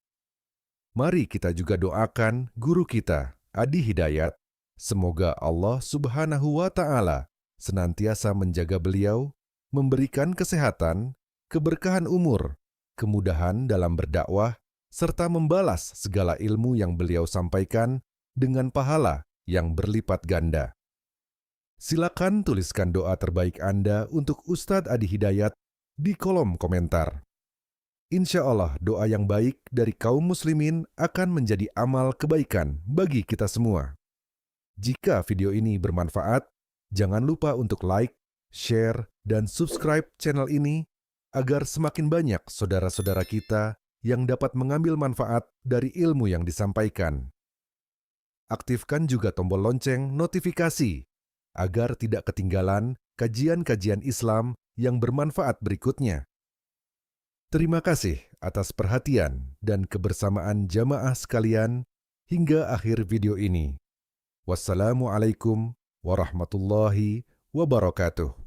[SPEAKER 2] Mari kita juga doakan guru kita, Adi Hidayat. Semoga Allah Subhanahu wa Ta'ala senantiasa menjaga beliau, memberikan kesehatan, keberkahan umur, kemudahan dalam berdakwah, serta membalas segala ilmu yang beliau sampaikan dengan pahala yang berlipat ganda. Silakan tuliskan doa terbaik Anda untuk Ustadz Adi Hidayat di kolom komentar. Insya Allah doa yang baik dari kaum muslimin akan menjadi amal kebaikan bagi kita semua. Jika video ini bermanfaat, jangan lupa untuk like, share, dan subscribe channel ini agar semakin banyak saudara-saudara kita yang dapat mengambil manfaat dari ilmu yang disampaikan. Aktifkan juga tombol lonceng notifikasi agar tidak ketinggalan kajian-kajian Islam yang bermanfaat berikutnya. Terima kasih atas perhatian dan kebersamaan jamaah sekalian hingga akhir video ini. Wassalamualaikum warahmatullahi wabarakatuh.